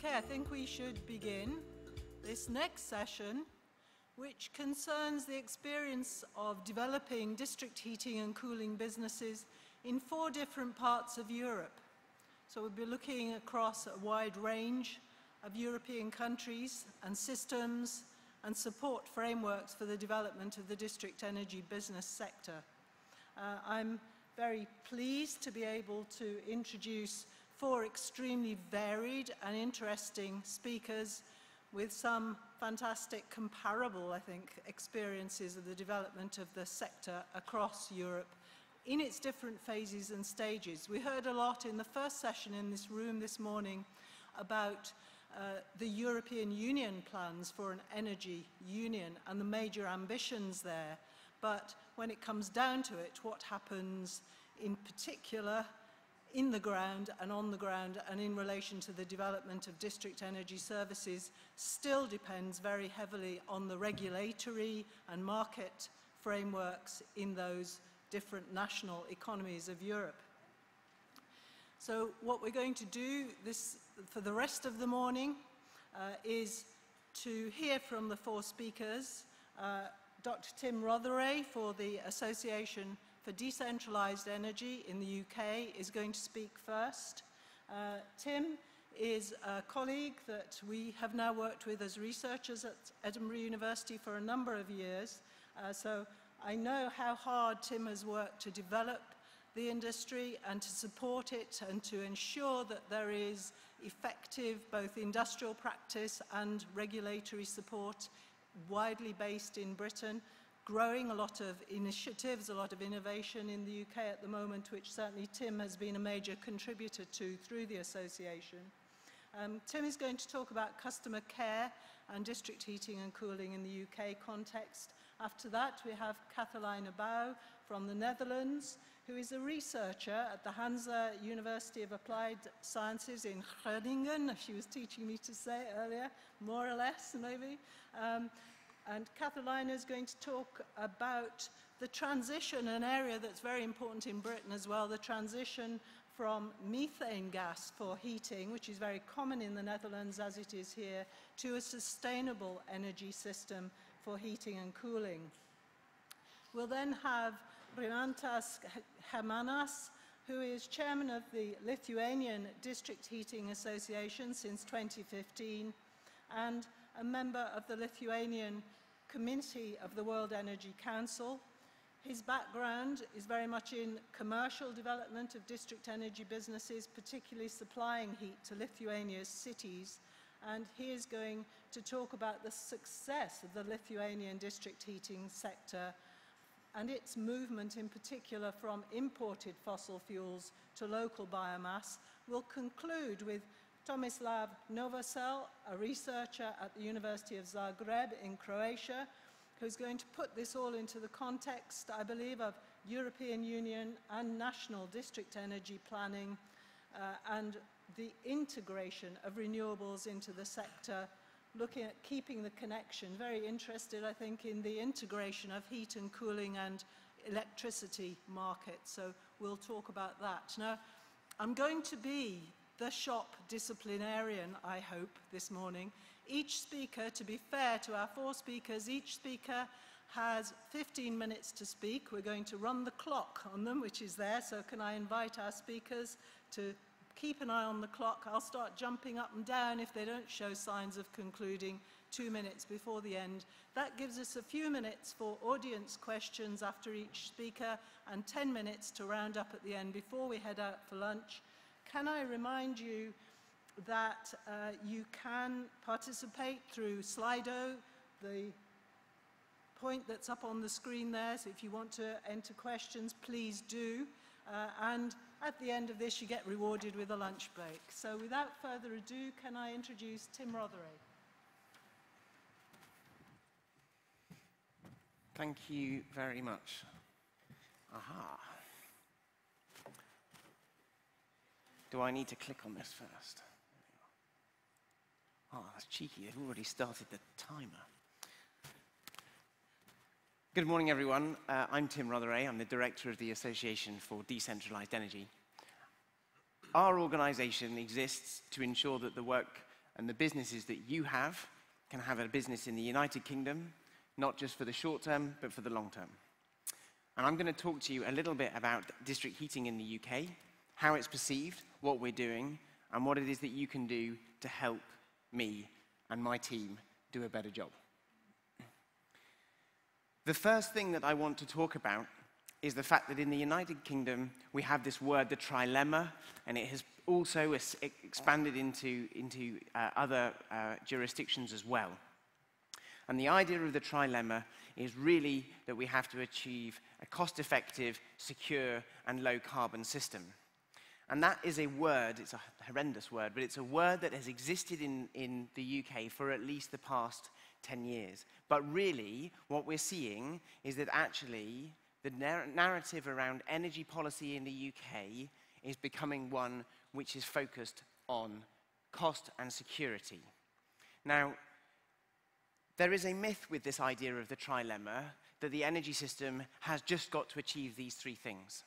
Okay, I think we should begin this next session, which concerns the experience of developing district heating and cooling businesses in 4 different parts of Europe. So we'll be looking across a wide range of European countries and systems and support frameworks for the development of the district energy business sector. I'm very pleased to be able to introduce 4 extremely varied and interesting speakers with some fantastic comparable, I think, experiences of the development of the sector across Europe in its different phases and stages. We heard a lot in the first session in this room this morning about the European Union plans for an energy union and the major ambitions there. But when it comes down to it, what happens in particular in the ground and on the ground and in relation to the development of district energy services still depends very heavily on the regulatory and market frameworks in those different national economies of Europe. So what we're going to do for the rest of the morning is to hear from the 4 speakers. Dr. Tim Rotheray for the Association for Decentralised Energy in the UK is going to speak first. Tim is a colleague that we have now worked with as researchers at Edinburgh University for a number of years. So I know how hard Tim has worked to develop the industry and to support it and to ensure that there is effective both industrial practice and regulatory support widely based in Britain, growing a lot of initiatives, a lot of innovation in the UK at the moment, which certainly Tim has been a major contributor to through the association. Tim is going to talk about customer care and district heating and cooling in the UK context. After that, we have Kathalijne Bouw from the Netherlands, who is a researcher at the Hansa University of Applied Sciences in Groningen, as she was teaching me to say earlier, more or less, maybe. And Kathalijne is going to talk about the transition, an area that's very important in Britain as well, the transition from methane gas for heating, which is very common in the Netherlands as it is here, to a sustainable energy system for heating and cooling. We'll then have Rimantas Hermanas, who is chairman of the Lithuanian District Heating Association since 2015 and a member of the Lithuanian Committee of the World Energy Council. His background is very much in commercial development of district energy businesses, particularly supplying heat to Lithuania's cities. And he is going to talk about the success of the Lithuanian district heating sector and its movement in particular from imported fossil fuels to local biomass. We'll conclude with Tomislav Novosel, a researcher at the University of Zagreb in Croatia, who's going to put this all into the context, I believe, of European Union and national district energy planning and the integration of renewables into the sector, looking at keeping the connection. Very interested, I think, in the integration of heat and cooling and electricity markets. So we'll talk about that. Now, I'm going to be the shop disciplinarian, I hope, this morning. Each speaker, to be fair to our 4 speakers, each speaker has 15 minutes to speak. We're going to run the clock on them, which is there, so can I invite our speakers to keep an eye on the clock. I'll start jumping up and down if they don't show signs of concluding 2 minutes before the end. That gives us a few minutes for audience questions after each speaker and 10 minutes to round up at the end before we head out for lunch. Can I remind you that you can participate through Slido, the point that's up on the screen there, so if you want to enter questions, please do. And at the end of this, you get rewarded with a lunch break. So without further ado, can I introduce Tim Rotheray? Thank you very much. Aha. Do I need to click on this first? Oh, that's cheeky. They've already started the timer. Good morning, everyone. I'm Tim Rotheray. I'm the director of the Association for Decentralised Energy. Our organisation exists to ensure that the work and the businesses that you have can have a business in the United Kingdom, not just for the short term, but for the long term. And I'm going to talk to you a little bit about district heating in the UK, how it's perceived, what we're doing, and what it is that you can do to help me and my team do a better job. The first thing that I want to talk about is the fact that in the United Kingdom, we have this word, the trilemma, and it has also expanded into other jurisdictions as well. And the idea of the trilemma is really that we have to achieve a cost-effective, secure, and low-carbon system. And that is a word, it's a horrendous word, but it's a word that has existed in the UK for at least the past 10 years. But really, what we're seeing is that actually the narrative around energy policy in the UK is becoming one which is focused on cost and security. Now, there is a myth with this idea of the trilemma that the energy system has just got to achieve these three things.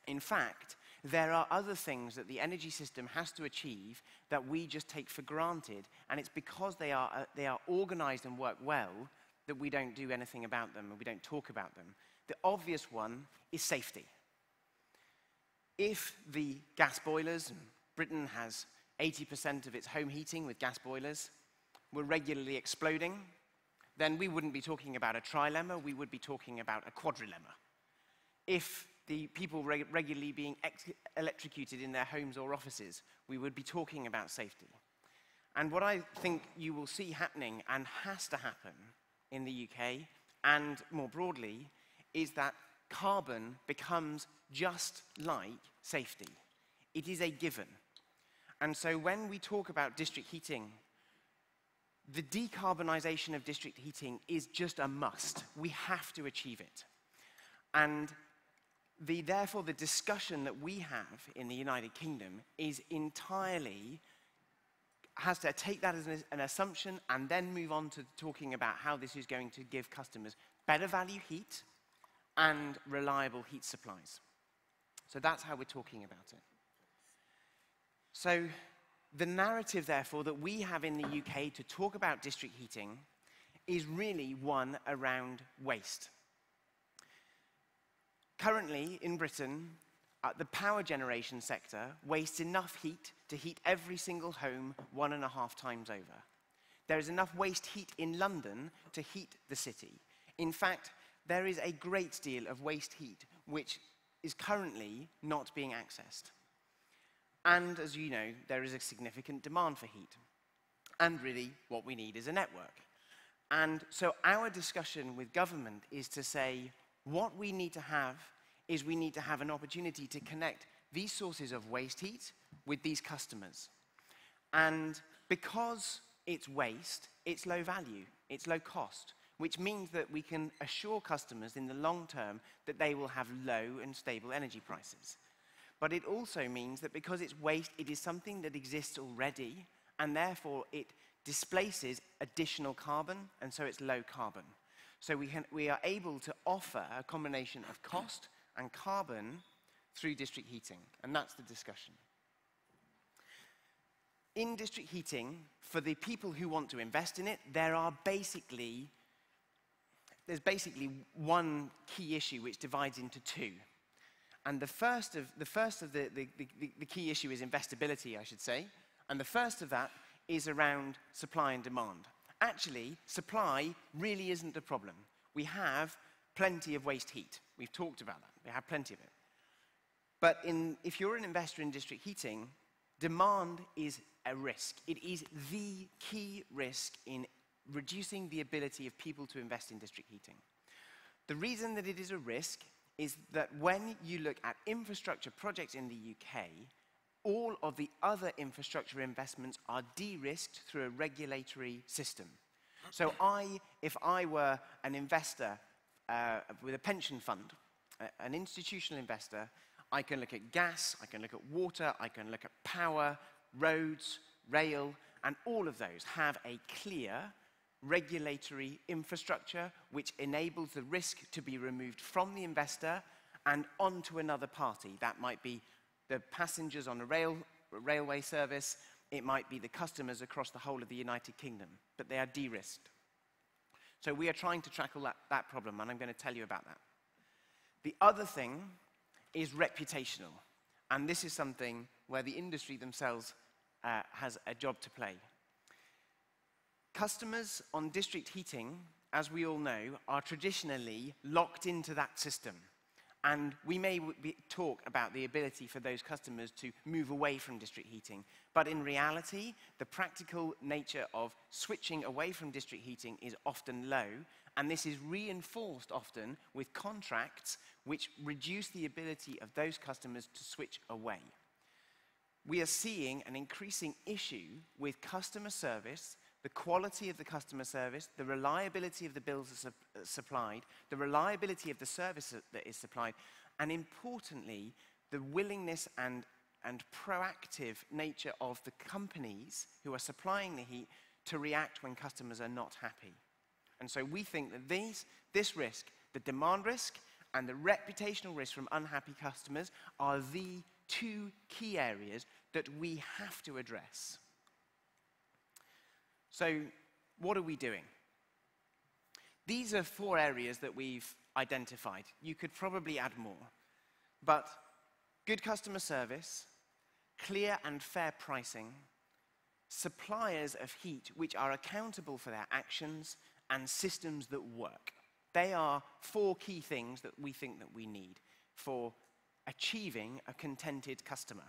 In fact, there are other things that the energy system has to achieve that we just take for granted, and it's because they are organized and work well that we don't do anything about them and we don't talk about them. The obvious one is safety. If the gas boilers, Britain has 80% of its home heating with gas boilers, were regularly exploding, then we wouldn't be talking about a trilemma, we would be talking about a quadrilemma. If the people regularly being electrocuted in their homes or offices, we would be talking about safety. And what I think you will see happening, and has to happen in the UK, and more broadly, is that carbon becomes just like safety. It is a given. And so when we talk about district heating, the decarbonisation of district heating is just a must. We have to achieve it. And therefore, the discussion that we have in the United Kingdom is entirely, has to take that as an assumption and then move on to talking about how this is going to give customers better value heat and reliable heat supplies. So that's how we're talking about it. So the narrative, therefore, that we have in the UK to talk about district heating is really one around waste. Currently, in Britain, the power generation sector wastes enough heat to heat every single home 1.5 times over. There is enough waste heat in London to heat the city. In fact, there is a great deal of waste heat which is currently not being accessed. And as you know, there is a significant demand for heat. And really, what we need is a network. And so our discussion with government is to say, what we need to have is we need to have an opportunity to connect these sources of waste heat with these customers. And because it's waste, it's low value, it's low cost, which means that we can assure customers in the long term that they will have low and stable energy prices. But it also means that because it's waste, it is something that exists already, and therefore it displaces additional carbon, and so it's low carbon. So we are able to offer a combination of cost and carbon through district heating, and that's the discussion. In district heating, for the people who want to invest in it, there's basically one key issue which divides into two. And the first of the key issue is investability, I should say, and the first of that is around supply and demand. Actually, supply really isn't a problem. We have plenty of waste heat. We've talked about that. We have plenty of it. But if you're an investor in district heating, demand is a risk. It is the key risk in reducing the ability of people to invest in district heating. The reason that it is a risk is that when you look at infrastructure projects in the UK, all of the other infrastructure investments are de-risked through a regulatory system. So if I were an investor with a pension fund, an institutional investor, I can look at gas, I can look at water, I can look at power, roads, rail, and all of those have a clear regulatory infrastructure which enables the risk to be removed from the investor and onto another party. That might be the passengers on a railway service, it might be the customers across the whole of the United Kingdom, but they are de-risked. So we are trying to tackle that problem, and I'm going to tell you about that. The other thing is reputational, and this is something where the industry themselves has a job to play. Customers on district heating, as we all know, are traditionally locked into that system. And we may talk about the ability for those customers to move away from district heating. But in reality, the practical nature of switching away from district heating is often low. And this is reinforced often with contracts which reduce the ability of those customers to switch away. We are seeing an increasing issue with customer service, the quality of the customer service, the reliability of the bills supplied, the reliability of the service that is supplied, and importantly, the willingness and proactive nature of the companies who are supplying the heat to react when customers are not happy. And so we think that this risk, the demand risk and the reputational risk from unhappy customers, are the two key areas that we have to address. So, what are we doing? These are 4 areas that we've identified. You could probably add more. But good customer service, clear and fair pricing, suppliers of heat which are accountable for their actions, and systems that work. They are 4 key things that we think that we need for achieving a contented customer.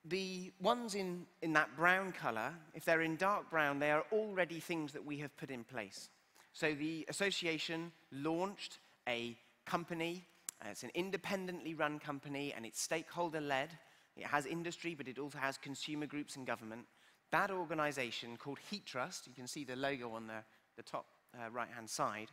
The ones in that brown color, if they're in dark brown, they are already things that we have put in place. So the association launched a company. It's an independently run company, and it's stakeholder-led. It has industry, but it also has consumer groups and government. That organization, called Heat Trust, you can see the logo on the top right-hand side,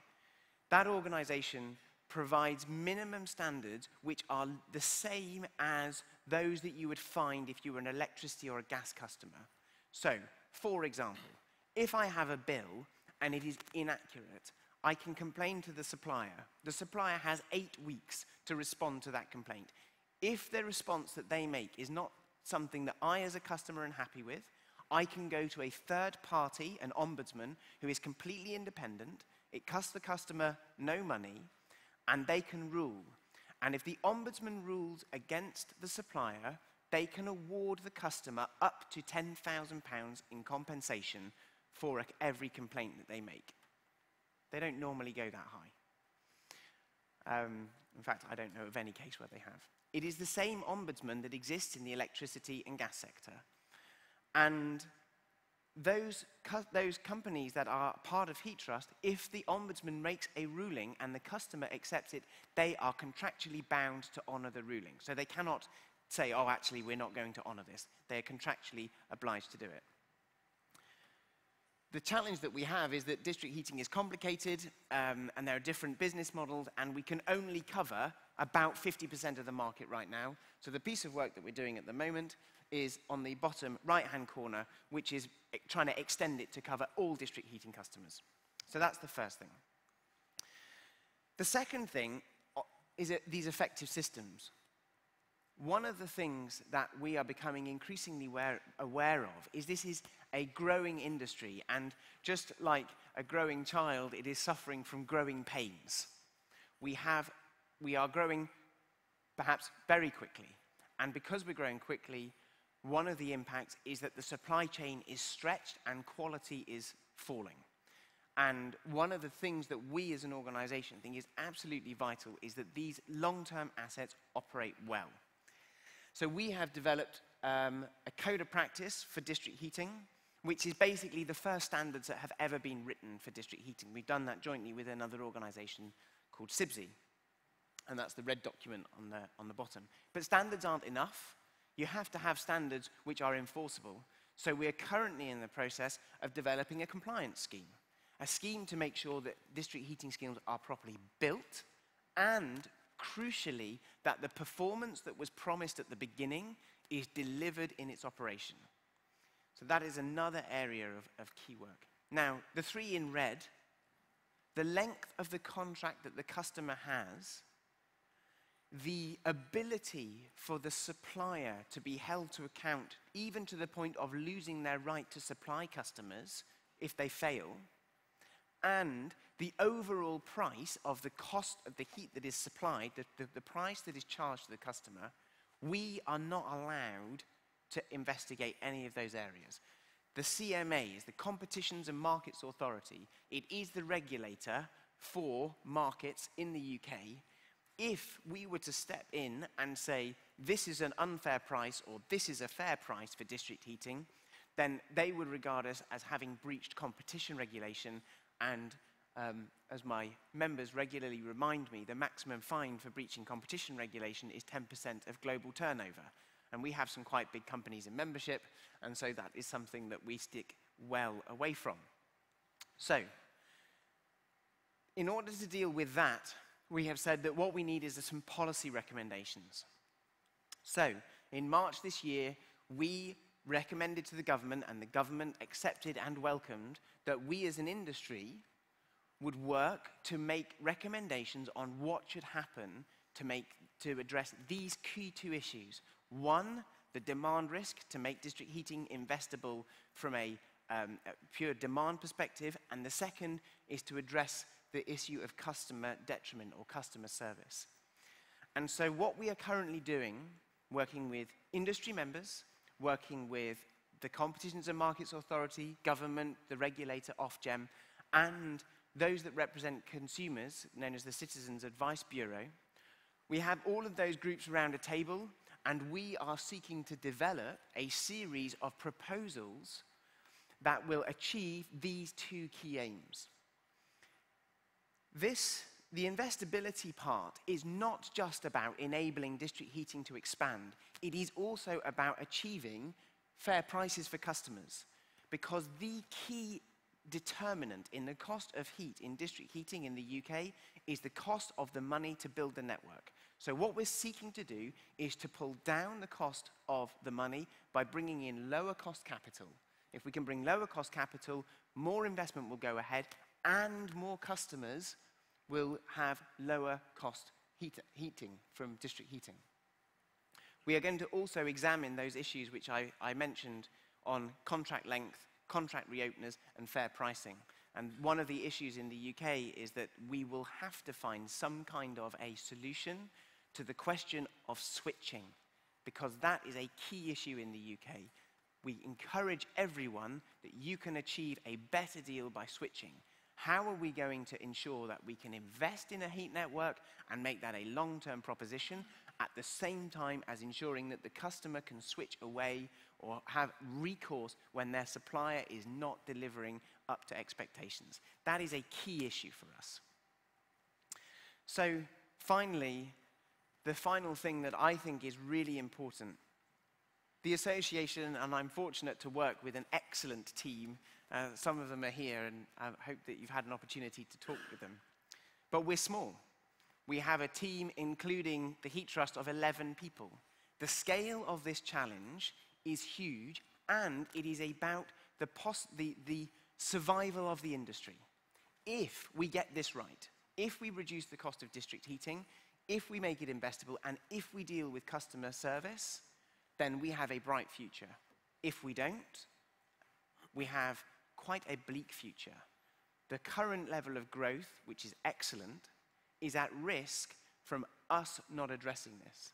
that organization provides minimum standards which are the same as those that you would find if you were an electricity or a gas customer. So, for example, if I have a bill and it is inaccurate, I can complain to the supplier. The supplier has 8 weeks to respond to that complaint. If the response that they make is not something that I as a customer am happy with, I can go to a third party, an ombudsman, who is completely independent. It costs the customer no money, and they can rule. And if the ombudsman rules against the supplier, they can award the customer up to £10,000 in compensation for every complaint that they make. They don't normally go that high. In fact, I don't know of any case where they have. It is the same ombudsman that exists in the electricity and gas sector. And those companies that are part of Heat Trust, if the ombudsman makes a ruling and the customer accepts it, they are contractually bound to honor the ruling. So they cannot say, oh, actually, we're not going to honor this. They are contractually obliged to do it. The challenge that we have is that district heating is complicated, and there are different business models, and we can only cover about 50% of the market right now. So the piece of work that we're doing at the moment is on the bottom right-hand corner, which is trying to extend it to cover all district heating customers. So that's the first thing. The second thing is these effective systems. One of the things that we are becoming increasingly aware of is this is a growing industry, and just like a growing child, it is suffering from growing pains. We are growing perhaps very quickly, and because we're growing quickly, one of the impacts is that the supply chain is stretched and quality is falling. And one of the things that we as an organization think is absolutely vital is that these long-term assets operate well. So we have developed a code of practice for district heating, which is basically the first standards that have ever been written for district heating. We've done that jointly with another organization called CIBSE, and that's the red document on the bottom. But standards aren't enough. You have to have standards which are enforceable. So we are currently in the process of developing a compliance scheme, a scheme to make sure that district heating schemes are properly built, and crucially, that the performance that was promised at the beginning is delivered in its operation. So that is another area of key work. Now, the 3 in red, the length of the contract that the customer has the ability for the supplier to be held to account, even to the point of losing their right to supply customers if they fail, and the overall price of the cost of the heat that is supplied, the price that is charged to the customer, we are not allowed to investigate any of those areas. The CMA is the Competitions and Markets Authority. It is the regulator for markets in the UK. If we were to step in and say, this is an unfair price or this is a fair price for district heating, then they would regard us as having breached competition regulation, and as my members regularly remind me, the maximum fine for breaching competition regulation is 10% of global turnover. And we have some quite big companies in membership, and so that is something that we stick well away from. So, in order to deal with that, we have said that what we need is some policy recommendations. So, in March this year, we recommended to the government, and the government accepted and welcomed, that we as an industry would work to make recommendations on what should happen to address these key two issues. One, the demand risk, to make district heating investable from a pure demand perspective, and the second is to address the issue of customer detriment or customer service. And so what we are currently doing, working with industry members, working with the Competitions and Markets Authority, government, the regulator, Ofgem, and those that represent consumers, known as the Citizens Advice Bureau, we have all of those groups around a table, and we are seeking to develop a series of proposals that will achieve these two key aims. The investability part is not just about enabling district heating to expand. It is also about achieving fair prices for customers, because the key determinant in the cost of heat in district heating in the UK is the cost of the money to build the network. So what we're seeking to do is to pull down the cost of the money by bringing in lower cost capital. If we can bring lower cost capital, more investment will go ahead, and more customers will have lower cost heating from district heating. We are going to also examine those issues which I mentioned on contract length, contract reopeners, and fair pricing. And one of the issues in the UK is that we will have to find some kind of a solution to the question of switching, because that is a key issue in the UK. We encourage everyone that you can achieve a better deal by switching. How are we going to ensure that we can invest in a heat network and make that a long-term proposition, at the same time as ensuring that the customer can switch away or have recourse when their supplier is not delivering up to expectations? That is a key issue for us. So finally, the final thing that I think is really important, the association, and I'm fortunate to work with an excellent team. Some of them are here, and I hope that you've had an opportunity to talk with them. But we're small. We have a team, including the Heat Trust, of 11 people. The scale of this challenge is huge, and it is about the survival of the industry. If we get this right, if we reduce the cost of district heating, if we make it investable, and if we deal with customer service, then we have a bright future. If we don't, we have quite a bleak future. The current level of growth, which is excellent, is at risk from us not addressing this.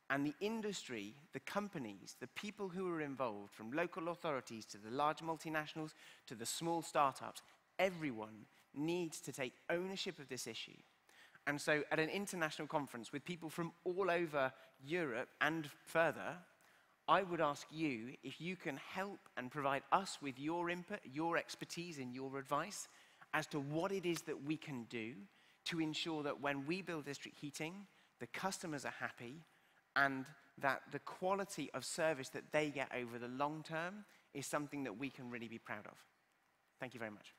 And the industry, the companies, the people who are involved, from local authorities to the large multinationals to the small startups, everyone needs to take ownership of this issue. And so at an international conference with people from all over Europe and further, I would ask you if you can help and provide us with your input, your expertise, and your advice as to what it is that we can do to ensure that when we build district heating, the customers are happy, and that the quality of service that they get over the long term is something that we can really be proud of. Thank you very much.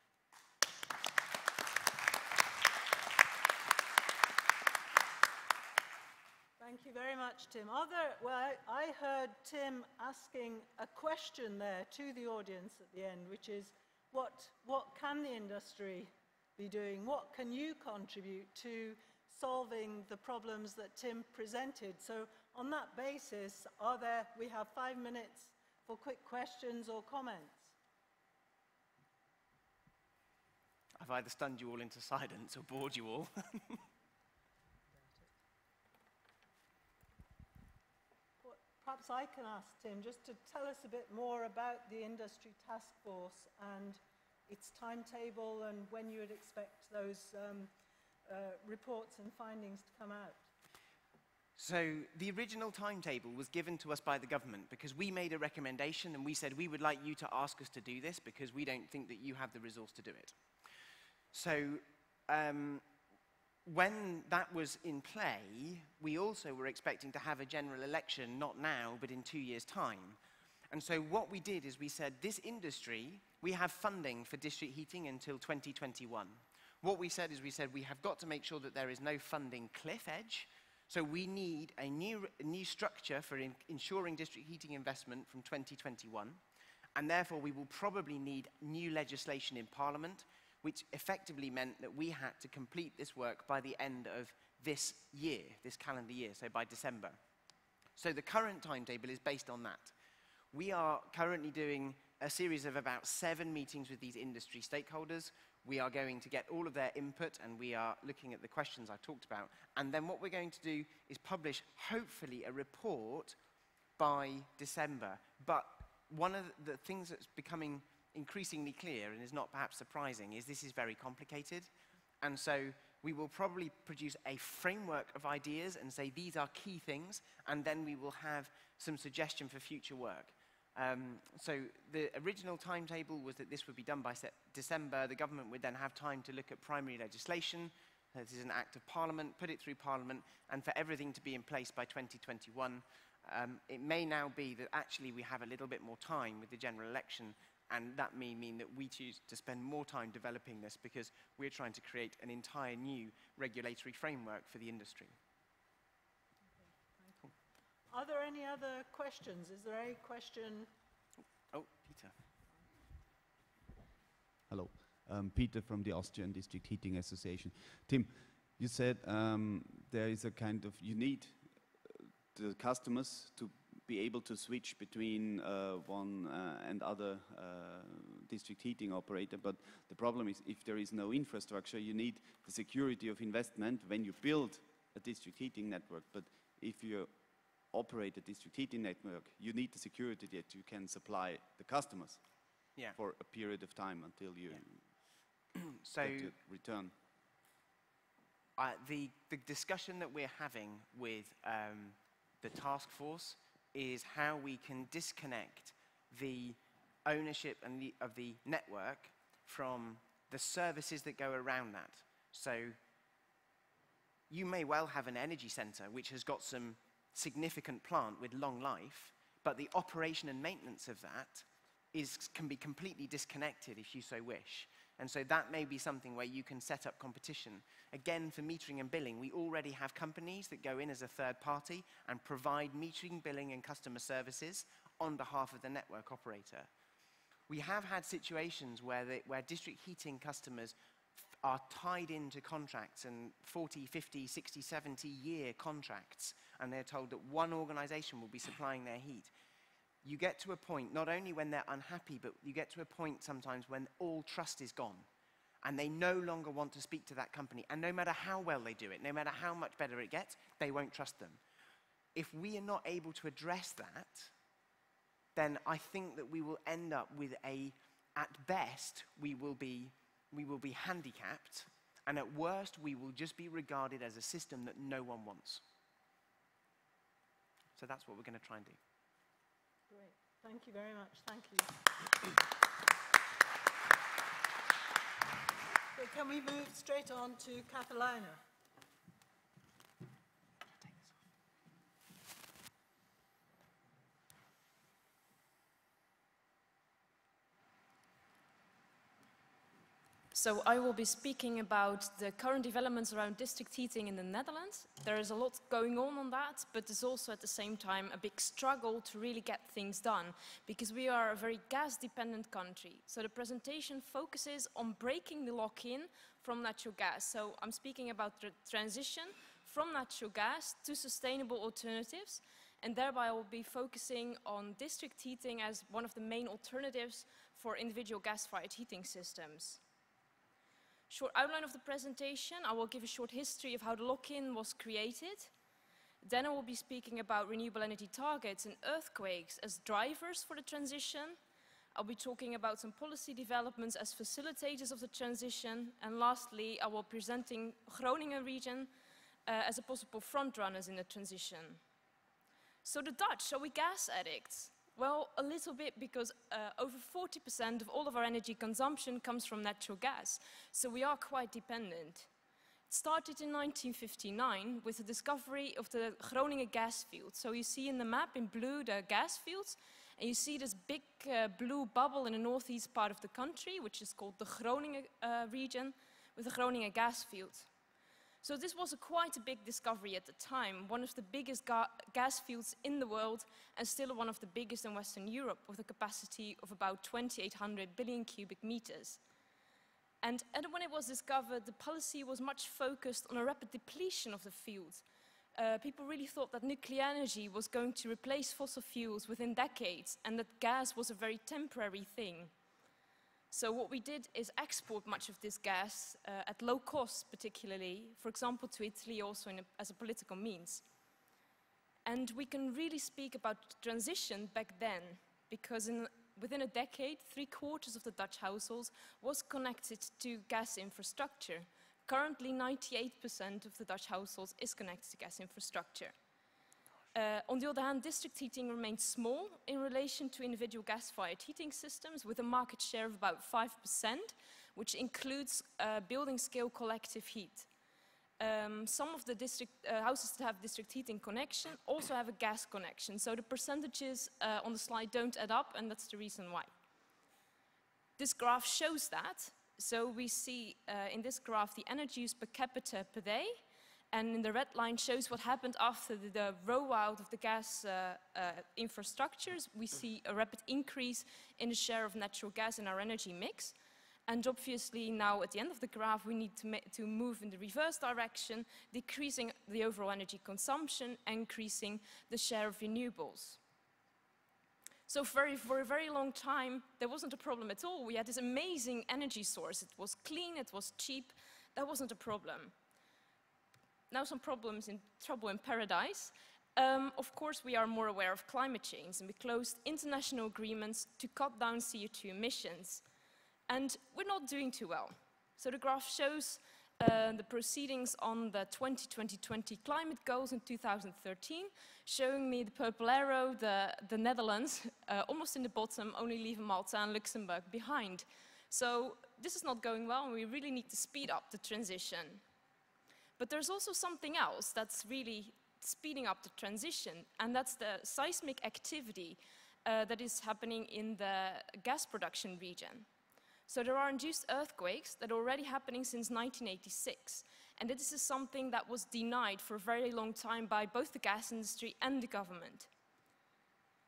Thank you very much, Tim. I heard Tim asking a question there to the audience at the end, which is, what can the industry be doing? What can you contribute to solving the problems that Tim presented. So on that basis, we have 5 minutes for quick questions or comments. I've either stunned you all into silence or bored you all. Perhaps I can ask Tim just to tell us a bit more about the industry task force and its timetable and when you would expect those reports and findings to come out. So the original timetable was given to us by the government because we made a recommendation and we said we would like you to ask us to do this because we don't think that you have the resource to do it. So when that was in play, we also were expecting to have a general election, not now, but in 2 years' time. And so what we did is we said, this industry, we have funding for district heating until 2021. What we said is we have got to make sure that there is no funding cliff edge. So we need a new structure for ensuring district heating investment from 2021. And therefore, we will probably need new legislation in Parliament, which effectively meant that we had to complete this work by the end of this year, this calendar year, so by December. So the current timetable is based on that. We are currently doing a series of about 7 meetings with these industry stakeholders. We are going to get all of their input, and we are looking at the questions I talked about. And then what we're going to do is publish, hopefully, a report by December. But one of the things that's becoming increasingly clear, and is not perhaps surprising, is this is very complicated. And so we will probably produce a framework of ideas and say these are key things, and then we will have some suggestion for future work. So the original timetable was that this would be done by December. The government would then have time to look at primary legislation. This is an act of Parliament, put it through Parliament, and for everything to be in place by 2021. It may now be that actually we have a little bit more time with the general election, and that may mean that we choose to spend more time developing this because we're trying to create an entire new regulatory framework for the industry. Okay, are there any other questions? Is there a question? Oh, Peter. Hello, Peter from the Austrian District Heating Association. Tim, you said there is a kind of, you need the customers to be able to switch between one and other district heating operator, but the problem is if there is no infrastructure, you need the security of investment when you build a district heating network. But if you operate a district heating network, you need the security that you can supply the customers for a period of time until you get your return. The discussion that we're having with the task force is how we can disconnect the ownership and of the network from the services that go around that. So you may well have an energy center which has got some significant plant with long life, but the operation and maintenance of that can be completely disconnected if you so wish. And so that may be something where you can set up competition. Again, for metering and billing, we already have companies that go in as a third party and provide metering, billing, and customer services on behalf of the network operator. We have had situations where district heating customers are tied into contracts and 40, 50, 60, 70-year contracts, and they're told that one organization will be supplying their heat. You get to a point, not only when they're unhappy, but you get to a point sometimes when all trust is gone and they no longer want to speak to that company. And no matter how well they do it, no matter how much better it gets, they won't trust them. If we are not able to address that, then I think that we will end up with at best, we will be handicapped, and at worst, we will just be regarded as a system that no one wants. So that's what we're going to try and do. Great. Thank you very much. Thank you. So can we move straight on to Catalina? So I will be speaking about the current developments around district heating in the Netherlands. There is a lot going on that, but there's also at the same time a big struggle to really get things done because we are a very gas-dependent country. So the presentation focuses on breaking the lock-in from natural gas. So I'm speaking about the transition from natural gas to sustainable alternatives, and thereby I will be focusing on district heating as one of the main alternatives for individual gas-fired heating systems. Short outline of the presentation, I will give a short history of how the lock-in was created. Then I will be speaking about renewable energy targets and earthquakes as drivers for the transition. I'll be talking about some policy developments as facilitators of the transition. And lastly, I will be presenting Groningen region as a possible frontrunners in the transition. So the Dutch, are we gas addicts? Well, a little bit, because over 40% of all of our energy consumption comes from natural gas. So we are quite dependent. It started in 1959 with the discovery of the Groningen gas field. So you see in the map in blue the gas fields, and you see this big blue bubble in the northeast part of the country, which is called the Groningen region, with the Groningen gas field. So this was quite a big discovery at the time, one of the biggest gas fields in the world, and still one of the biggest in Western Europe, with a capacity of about 2,800 billion cubic meters. And when it was discovered, the policy was much focused on a rapid depletion of the field. People really thought that nuclear energy was going to replace fossil fuels within decades, and that gas was a very temporary thing. So what we did is export much of this gas at low cost, particularly, for example, to Italy, also as a political means. And we can really speak about transition back then, because within a decade, 3/4 of the Dutch households was connected to gas infrastructure. Currently, 98% of the Dutch households is connected to gas infrastructure. On the other hand, district heating remains small in relation to individual gas-fired heating systems, with a market share of about 5%, which includes building-scale collective heat. Some of the houses that have district heating connection also have a gas connection, so the percentages on the slide don't add up, and that's the reason why. This graph shows that. So we see in this graph the energy use per capita per day, and in the red line shows what happened after the rollout of the gas infrastructures. We see a rapid increase in the share of natural gas in our energy mix. And obviously now at the end of the graph we need to move in the reverse direction, decreasing the overall energy consumption, increasing the share of renewables. So for a very long time there wasn't a problem at all. We had this amazing energy source. It was clean, it was cheap, that wasn't a problem. Now some trouble in paradise. Of course, we are more aware of climate change, and we closed international agreements to cut down CO2 emissions. And we're not doing too well. So the graph shows the proceedings on the 2020 climate goals in 2013, showing me the purple arrow, the Netherlands, almost in the bottom, only leaving Malta and Luxembourg behind. So this is not going well, and we really need to speed up the transition. But there's also something else that's really speeding up the transition, and that's the seismic activity that is happening in the gas production region. So there are induced earthquakes that are already happening since 1986, and this is something that was denied for a very long time by both the gas industry and the government.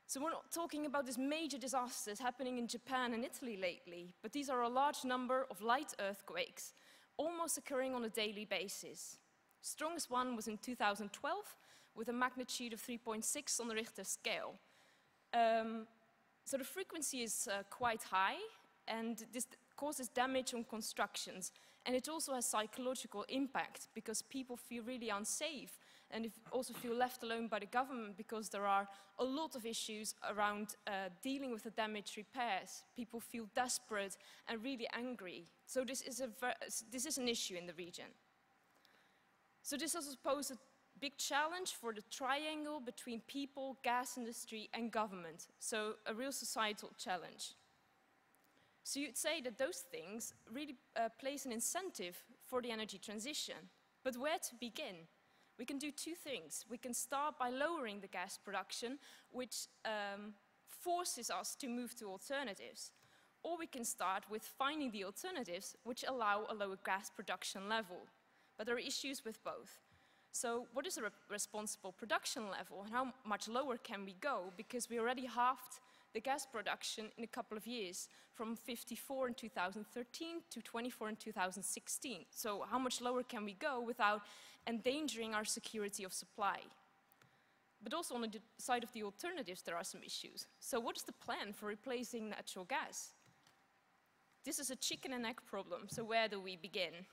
So we're not talking about these major disasters happening in Japan and Italy lately, but these are a large number of light earthquakes, almost occurring on a daily basis. Strongest one was in 2012, with a magnitude of 3.6 on the Richter scale. So the frequency is quite high, and this causes damage on constructions. And it also has psychological impact, because people feel really unsafe, and also feel left alone by the government, because there are a lot of issues around dealing with the damage repairs. People feel desperate and really angry. So this is an issue in the region. So this also poses a big challenge for the triangle between people, gas industry, and government. So a real societal challenge. So you'd say that those things really place an incentive for the energy transition. But where to begin? We can do two things. We can start by lowering the gas production, which forces us to move to alternatives. Or we can start with finding the alternatives which allow a lower gas production level. But there are issues with both. So what is a responsible production level, and how much lower can we go? Because we already halved the gas production in a couple of years, from 54 in 2013 to 24 in 2016. So how much lower can we go without endangering our security of supply? But also on the side of the alternatives, there are some issues. So what is the plan for replacing natural gas? This is a chicken and egg problem, so where do we begin?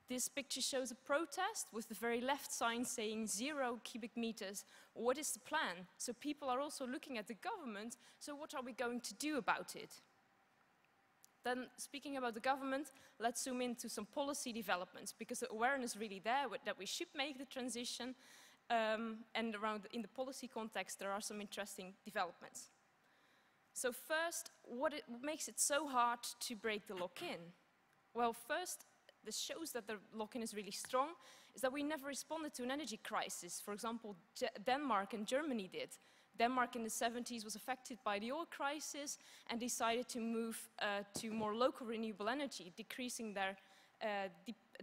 This picture shows a protest with the very left sign saying 0 cubic meters. What is the plan? So people are also looking at the government, so what are we going to do about it? Then, speaking about the government, let's zoom into some policy developments, because the awareness is really there that we should make the transition, and around in the policy context there are some interesting developments. So first, what makes it so hard to break the lock-in? Well, first, this shows that the lock-in is really strong, is that we never responded to an energy crisis. For example, Denmark and Germany did. Denmark in the 70s was affected by the oil crisis and decided to move to more local renewable energy, decreasing their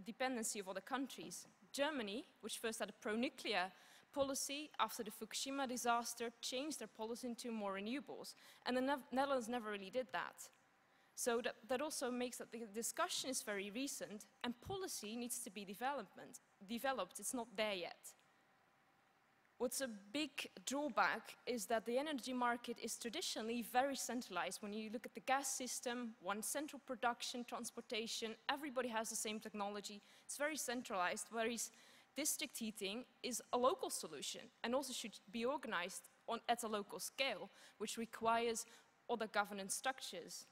dependency of other countries. Germany, which first had a pro-nuclear policy after the Fukushima disaster, changed their policy into more renewables. And the Netherlands never really did that. So that also makes that the discussion is very recent, and policy needs to be developed. It's not there yet. What's a big drawback is that the energy market is traditionally very centralized. When you look at the gas system, one central production, transportation, everybody has the same technology. It's very centralized, whereas district heating is a local solution and also should be organized at a local scale, which requires other governance structures.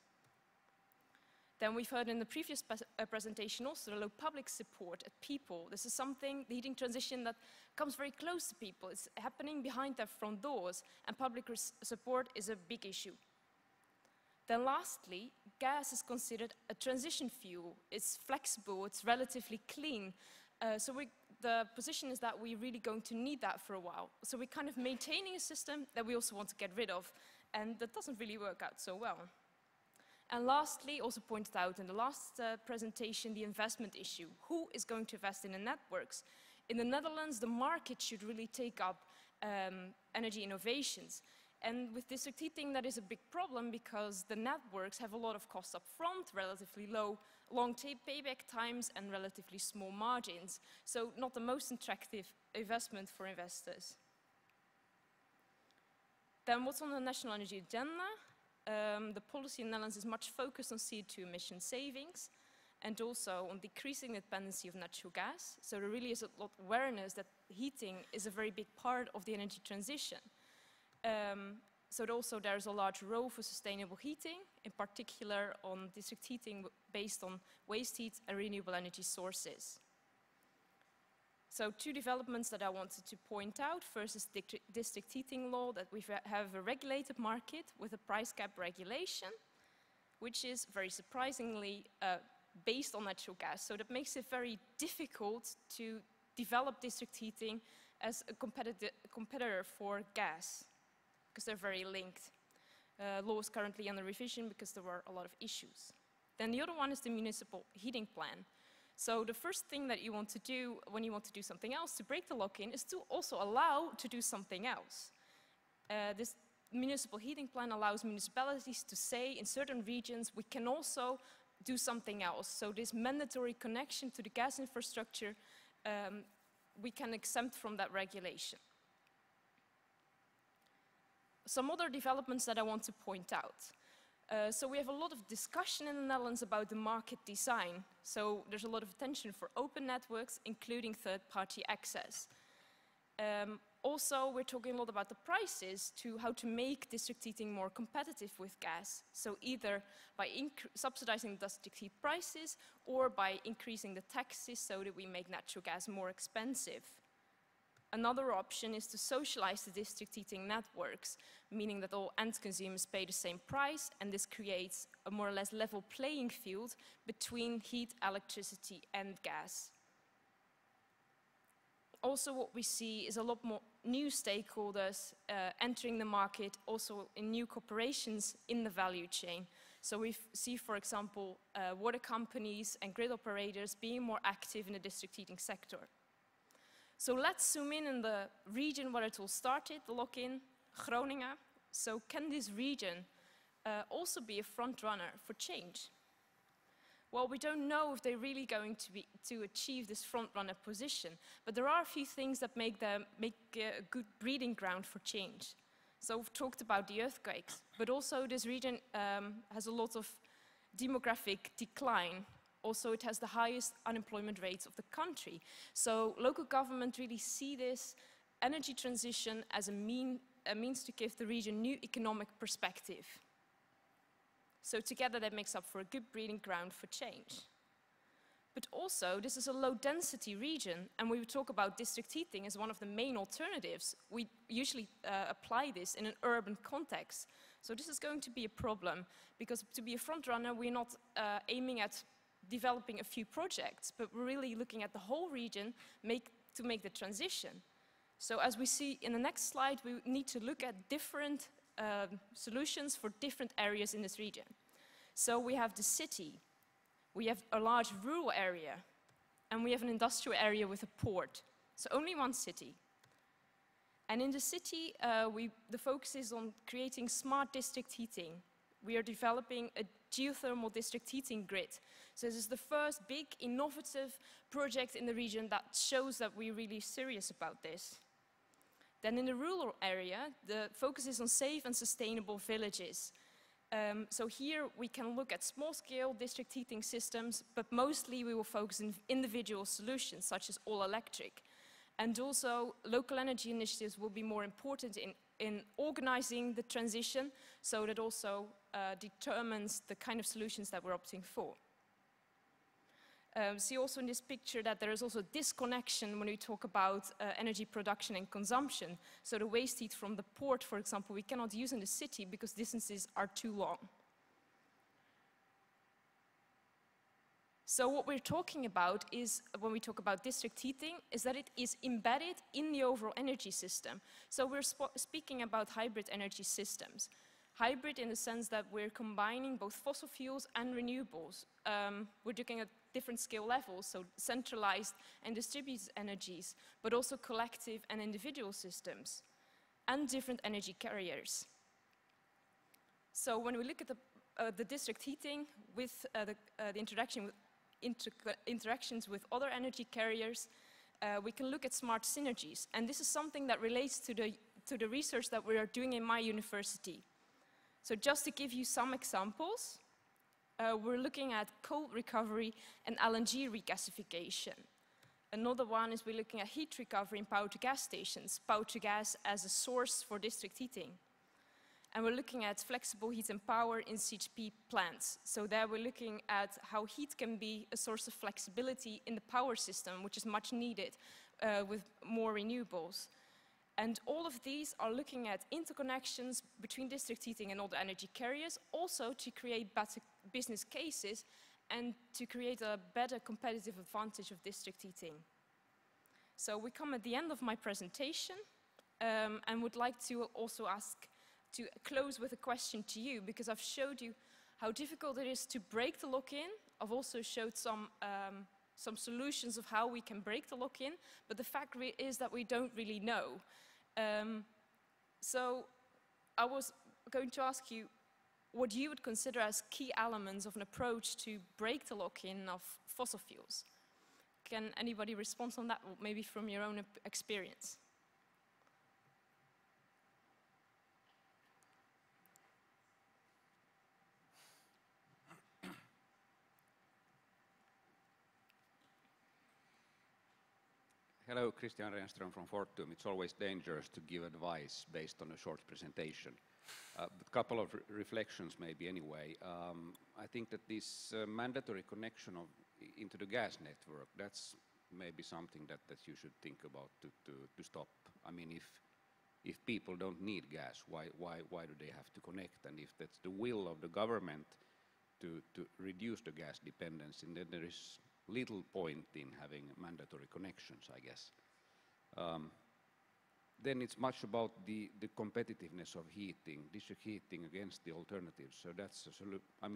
Then we've heard in the previous presentation also the low public support at people. This is something, the heating transition, that comes very close to people. It's happening behind their front doors, and public support is a big issue. Then lastly, gas is considered a transition fuel. It's flexible, it's relatively clean. The position is that we're really going to need that for a while. So we're kind of maintaining a system that we also want to get rid of, and that doesn't really work out so well. And lastly, also pointed out in the last presentation, the investment issue. Who is going to invest in the networks? In the Netherlands, the market should really take up energy innovations. And with district heating, that is a big problem because the networks have a lot of costs up front, relatively low, long payback times, and relatively small margins. So not the most attractive investment for investors. Then what's on the national energy agenda? The policy in the Netherlands is much focused on CO2 emission savings and also on decreasing the dependency of natural gas. So there really is a lot of awareness that heating is a very big part of the energy transition. So also there's a large role for sustainable heating, in particular on district heating based on waste heat and renewable energy sources. So two developments that I wanted to point out. First is district heating law, that we have a regulated market with a price cap regulation, which is very surprisingly based on natural gas. So that makes it very difficult to develop district heating as a competitor for gas, because they're very linked. Law is currently under revision because there were a lot of issues. Then the other one is the municipal heating plan. So the first thing that you want to do when you want to do something else to break the lock-in is to also allow to do something else. This municipal heating plan allows municipalities to say in certain regions we can also do something else. So this mandatory connection to the gas infrastructure, we can exempt from that regulation. Some other developments that I want to point out. So we have a lot of discussion in the Netherlands about the market design. So there's a lot of attention for open networks, including third-party access. Also, we're talking a lot about the prices, to how to make district heating more competitive with gas. So either by subsidizing district heat prices or by increasing the taxes so that we make natural gas more expensive. Another option is to socialize the district heating networks, meaning that all end consumers pay the same price, and this creates a more or less level playing field between heat, electricity, and gas. Also, what we see is a lot more new stakeholders entering the market, also in new corporations in the value chain. So we see, for example, water companies and grid operators being more active in the district heating sector. So let's zoom in the region where it all started, the lock-in, Groningen. So can this region also be a front runner for change? Well, we don't know if they're really going to achieve this front runner position, but there are a few things that make a good breeding ground for change. So we've talked about the earthquakes, but also this region has a lot of demographic decline. Also, it has the highest unemployment rates of the country. So local government really see this energy transition as a means to give the region new economic perspective. So together that makes up for a good breeding ground for change. But also, this is a low-density region, and we would talk about district heating as one of the main alternatives. We usually apply this in an urban context. So this is going to be a problem, because to be a front runner, we're not aiming at developing a few projects, but we're really looking at the whole region to make the transition. So as we see in the next slide, we need to look at different solutions for different areas in this region. So we have the city, we have a large rural area, and we have an industrial area with a port. So only one city. And in the city, the focus is on creating smart district heating. We are developing a geothermal district heating grid. So this is the first big innovative project in the region that shows that we're really serious about this. Then in the rural area, the focus is on safe and sustainable villages. So here we can look at small-scale district heating systems, but mostly we will focus on individual solutions, such as all-electric. And also, local energy initiatives will be more important in organizing the transition, so that also determines the kind of solutions that we're opting for. See also in this picture that there is also disconnection when we talk about energy production and consumption. So the waste heat from the port, for example, we cannot use in the city because distances are too long. So what we're talking about is, when we talk about district heating, is that it is embedded in the overall energy system. So we're speaking about hybrid energy systems. Hybrid in the sense that we're combining both fossil fuels and renewables. We're looking at different scale levels, so centralized and distributed energies, but also collective and individual systems, and different energy carriers. So when we look at the district heating with the interactions with other energy carriers, we can look at smart synergies. And this is something that relates to the research that we are doing in my university. So just to give you some examples, we're looking at coal recovery and LNG regasification. Another one is we're looking at heat recovery in power-to-gas stations, power-to-gas as a source for district heating. And we're looking at flexible heat and power in CHP plants. So there we're looking at how heat can be a source of flexibility in the power system, which is much needed with more renewables. And all of these are looking at interconnections between district heating and other energy carriers, also to create better business cases and to create a better competitive advantage of district heating. So we come at the end of my presentation and would like to also close with a question to you, because I've showed you how difficult it is to break the lock-in. I've also showed some solutions of how we can break the lock-in, but the fact is that we don't really know. So I was going to ask you what you would consider as key elements of an approach to break the lock-in of fossil fuels. Can anybody respond on that, maybe from your own experience? Hello, Christian Renström from Fortum. It's always dangerous to give advice based on a short presentation. But a couple of reflections maybe anyway. I think that this mandatory connection into the gas network, that's maybe something that you should think about to stop. I mean, if people don't need gas, why do they have to connect? And if that's the will of the government to reduce the gas dependency, then there is little point in having mandatory connections, I guess. Then it's much about the competitiveness of heating, district heating against the alternatives. So that's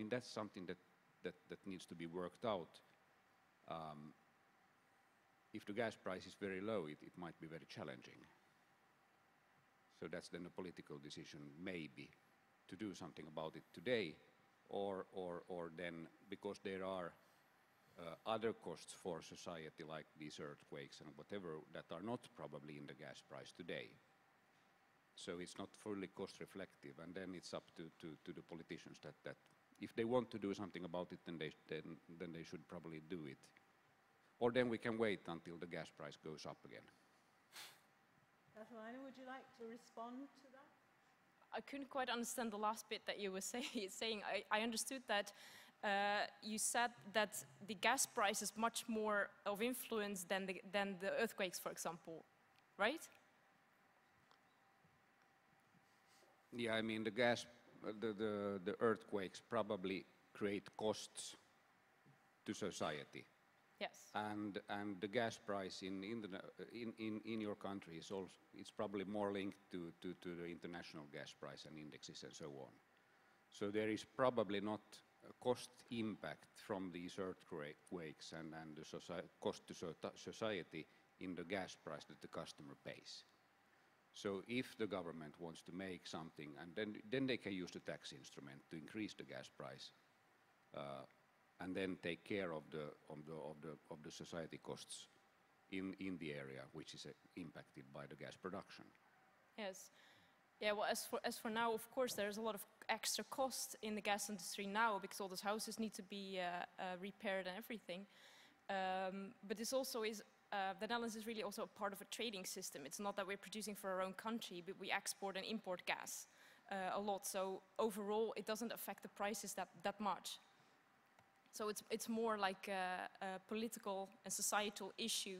that's something that needs to be worked out. If the gas price is very low, it might be very challenging. So that's then a political decision, maybe, to do something about it today, or then, because there are other costs for society, like these earthquakes and whatever, that are not probably in the gas price today. So it's not fully cost reflective, and then it's up to the politicians that if they want to do something about it, then they should probably do it. Or then we can wait until the gas price goes up again. Catalina, would you like to respond to that? I couldn't quite understand the last bit that you were saying. I understood that you said that the gas price is much more of influence than the earthquakes, for example, right? Yeah, I mean, the earthquakes probably create costs to society. Yes. And the gas price in your country is also, it's probably more linked to the international gas price and indexes and so on. So there is probably not a cost impact from these earthquakes and the cost to society in the gas price that the customer pays. So if the government wants to make something, and then they can use the tax instrument to increase the gas price, and then take care of the society costs in the area which is impacted by the gas production. Yes. Yeah, well, as for now, of course, there's a lot of extra cost in the gas industry now because all those houses need to be repaired and everything. But this also is, the Netherlands is really also a part of a trading system. It's not that we're producing for our own country, but we export and import gas a lot. So overall, it doesn't affect the prices that much. So it's more like a political and societal issue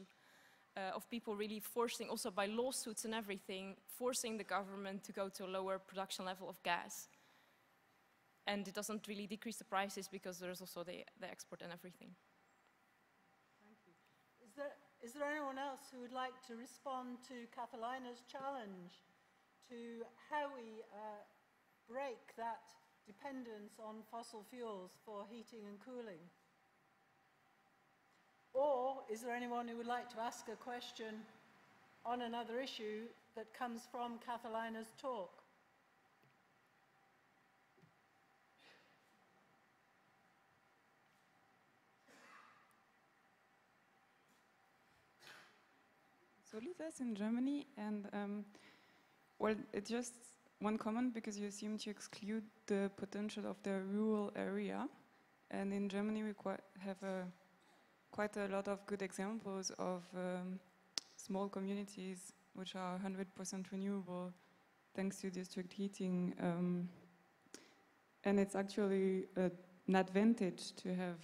of people really forcing, also by lawsuits and everything, forcing the government to go to a lower production level of gas. And it doesn't really decrease the prices because there's also the export and everything. Thank you. Is there anyone else who would like to respond to Catalina's challenge to how we break that dependence on fossil fuels for heating and cooling? Or is there anyone who would like to ask a question on another issue that comes from Catalina's talk? Solidas in Germany, and well, it's just one comment because you seem to exclude the potential of the rural area, and in Germany we have quite a lot of good examples of small communities which are 100% renewable thanks to district heating, and it's actually an advantage to have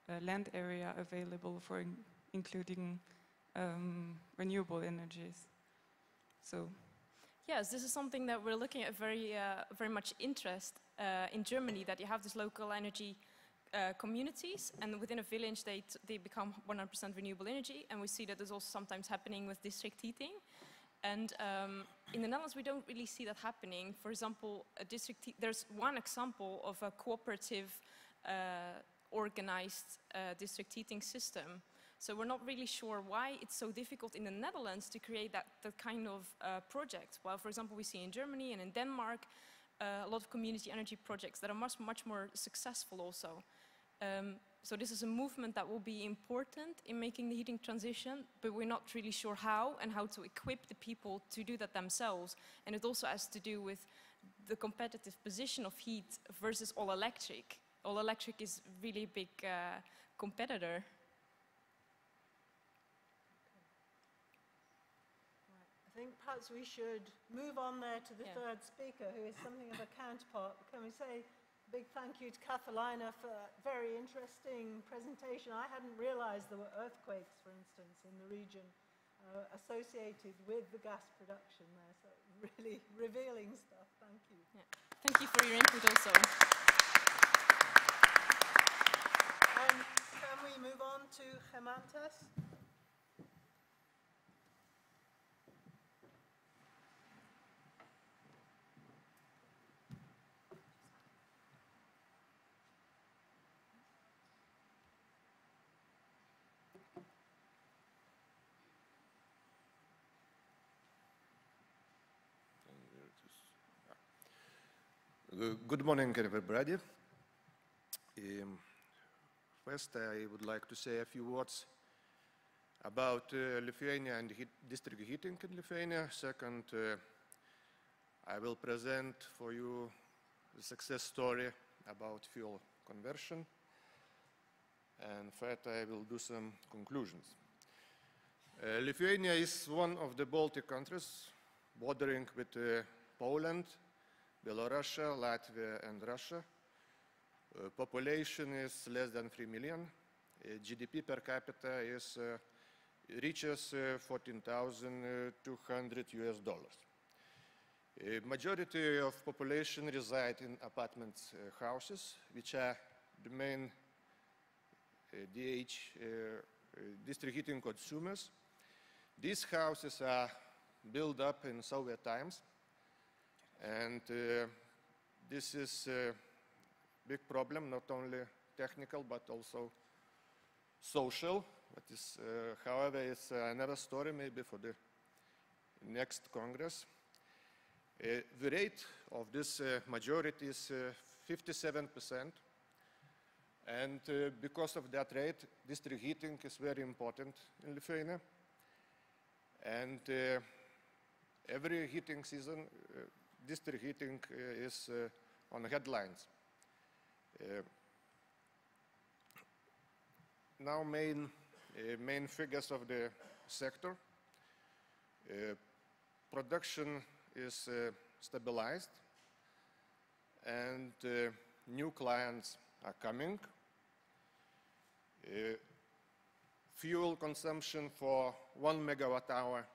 a land area available for including renewable energies. So, yes, this is something that we're looking at very much interest in Germany, that you have this local energy communities, and within a village they become 100% renewable energy, and we see that there's also sometimes happening with district heating. And in the Netherlands we don't really see that happening. For example, there's one example of a cooperative organized district heating system. So we're not really sure why it's so difficult in the Netherlands to create that kind of project. While, for example, we see in Germany and in Denmark a lot of community energy projects that are much more successful also. So this is a movement that will be important in making the heating transition, but we're not really sure how and how to equip the people to do that themselves. And it also has to do with the competitive position of heat versus all electric. All electric is really a big competitor. I think perhaps we should move on there to the third speaker, who is something of a counterpart. Can we say a big thank you to Catalina for a very interesting presentation. I hadn't realized there were earthquakes, for instance, in the region associated with the gas production there. So really revealing stuff. Thank you. Yeah. Thank you for your input also. And can we move on to Hemantas? Good morning, everybody. First, I would like to say a few words about Lithuania and district heating in Lithuania. Second, I will present for you the success story about fuel conversion. And third, I will do some conclusions. Lithuania is one of the Baltic countries bordering with Poland, Belarus, Latvia, and Russia. Population is less than 3 million. GDP per capita reaches $14,200. Majority of population reside in apartment houses, which are the main district heating consumers. These houses are built up in Soviet times, and this is a big problem, not only technical but also social. That is, however, it's another story maybe for the next Congress. The rate of this majority is 57%, and because of that rate, district heating is very important in Lithuania. And every heating season, district heating is on headlines. Now main figures of the sector. Production is stabilized, and new clients are coming. Fuel consumption for 1 megawatt hour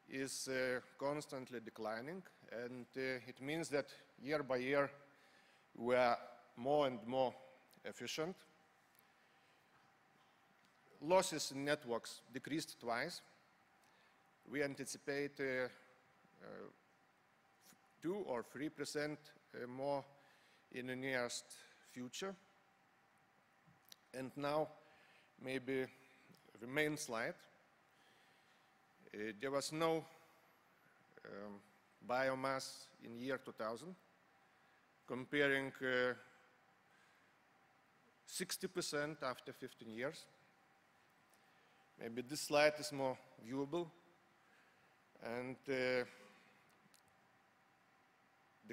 is constantly declining, and it means that year by year we are more and more efficient. Losses in networks decreased twice. We anticipate 2 or 3% more in the nearest future. And now, maybe the main slide. There was no biomass in year 2000, comparing 60% after 15 years. Maybe this slide is more viewable, and the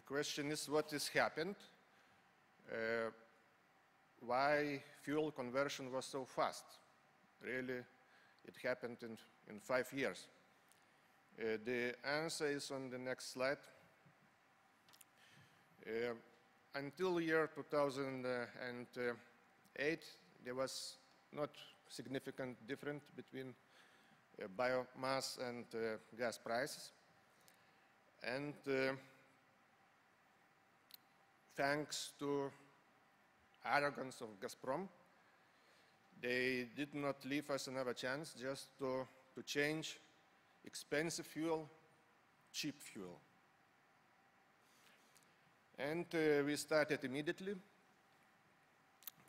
question is what has happened, why fuel conversion was so fast. Really, it happened in 5 years. The answer is on the next slide. Until year 2008, there was not significant difference between biomass and gas prices. And thanks to arrogance of Gazprom, they did not leave us another chance just to change expensive fuel, cheap fuel. And we started immediately.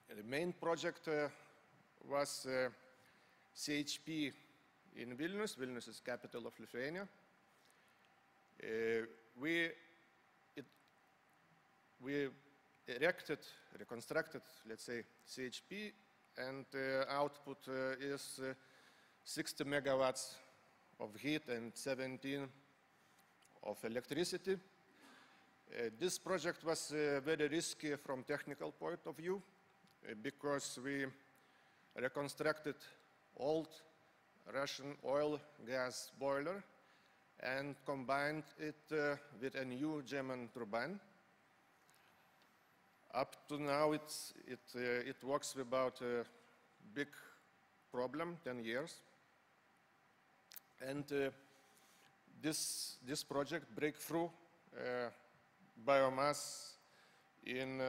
The main project was CHP in Vilnius. Vilnius is capital of Lithuania. We reconstructed, let's say, CHP, and output is 60 megawatts of heat and 17 of electricity. This project was very risky from technical point of view because we reconstructed old Russian oil gas boiler and combined it with a new German turbine. Up to now, it works without a big problem, 10 years. And this project breakthrough biomass in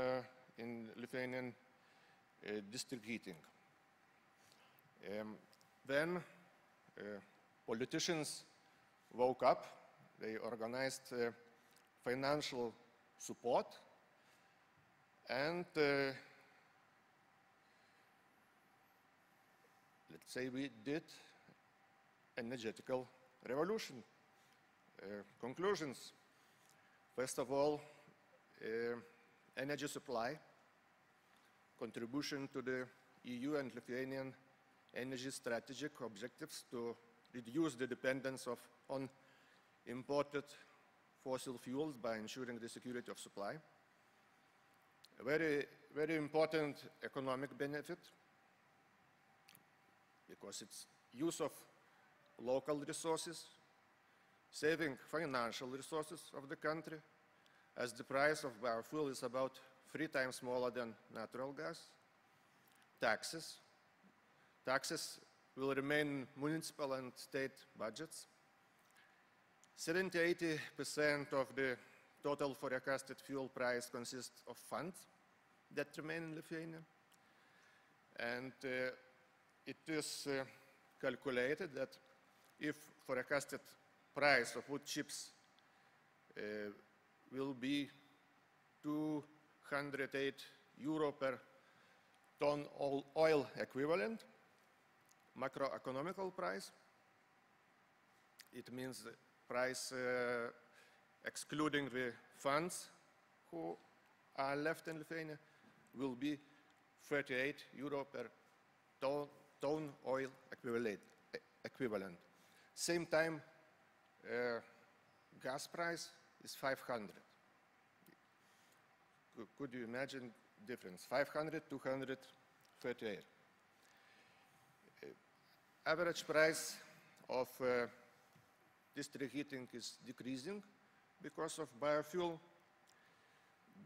Lithuanian district heating. Then politicians woke up. They organized financial support, and let's say we did energetical revolution. Conclusions. First of all, energy supply, contribution to the EU and Lithuanian energy strategic objectives to reduce the dependence on imported fossil fuels by ensuring the security of supply. A very important economic benefit, because it's use of local resources, saving financial resources of the country, as the price of biofuel is about 3 times smaller than natural gas. Taxes. Taxes will remain in municipal and state budgets. 70–80% of the total forecasted fuel price consists of funds that remain in Lithuania. And it is calculated that if forecasted price of wood chips will be €208 per ton oil equivalent, macroeconomical price, it means the price excluding the funds who are left in Lithuania, will be €38 per ton oil equivalent. Same time, gas price is 500. Could you imagine difference? 500, 238. Average price of district heating is decreasing because of biofuel.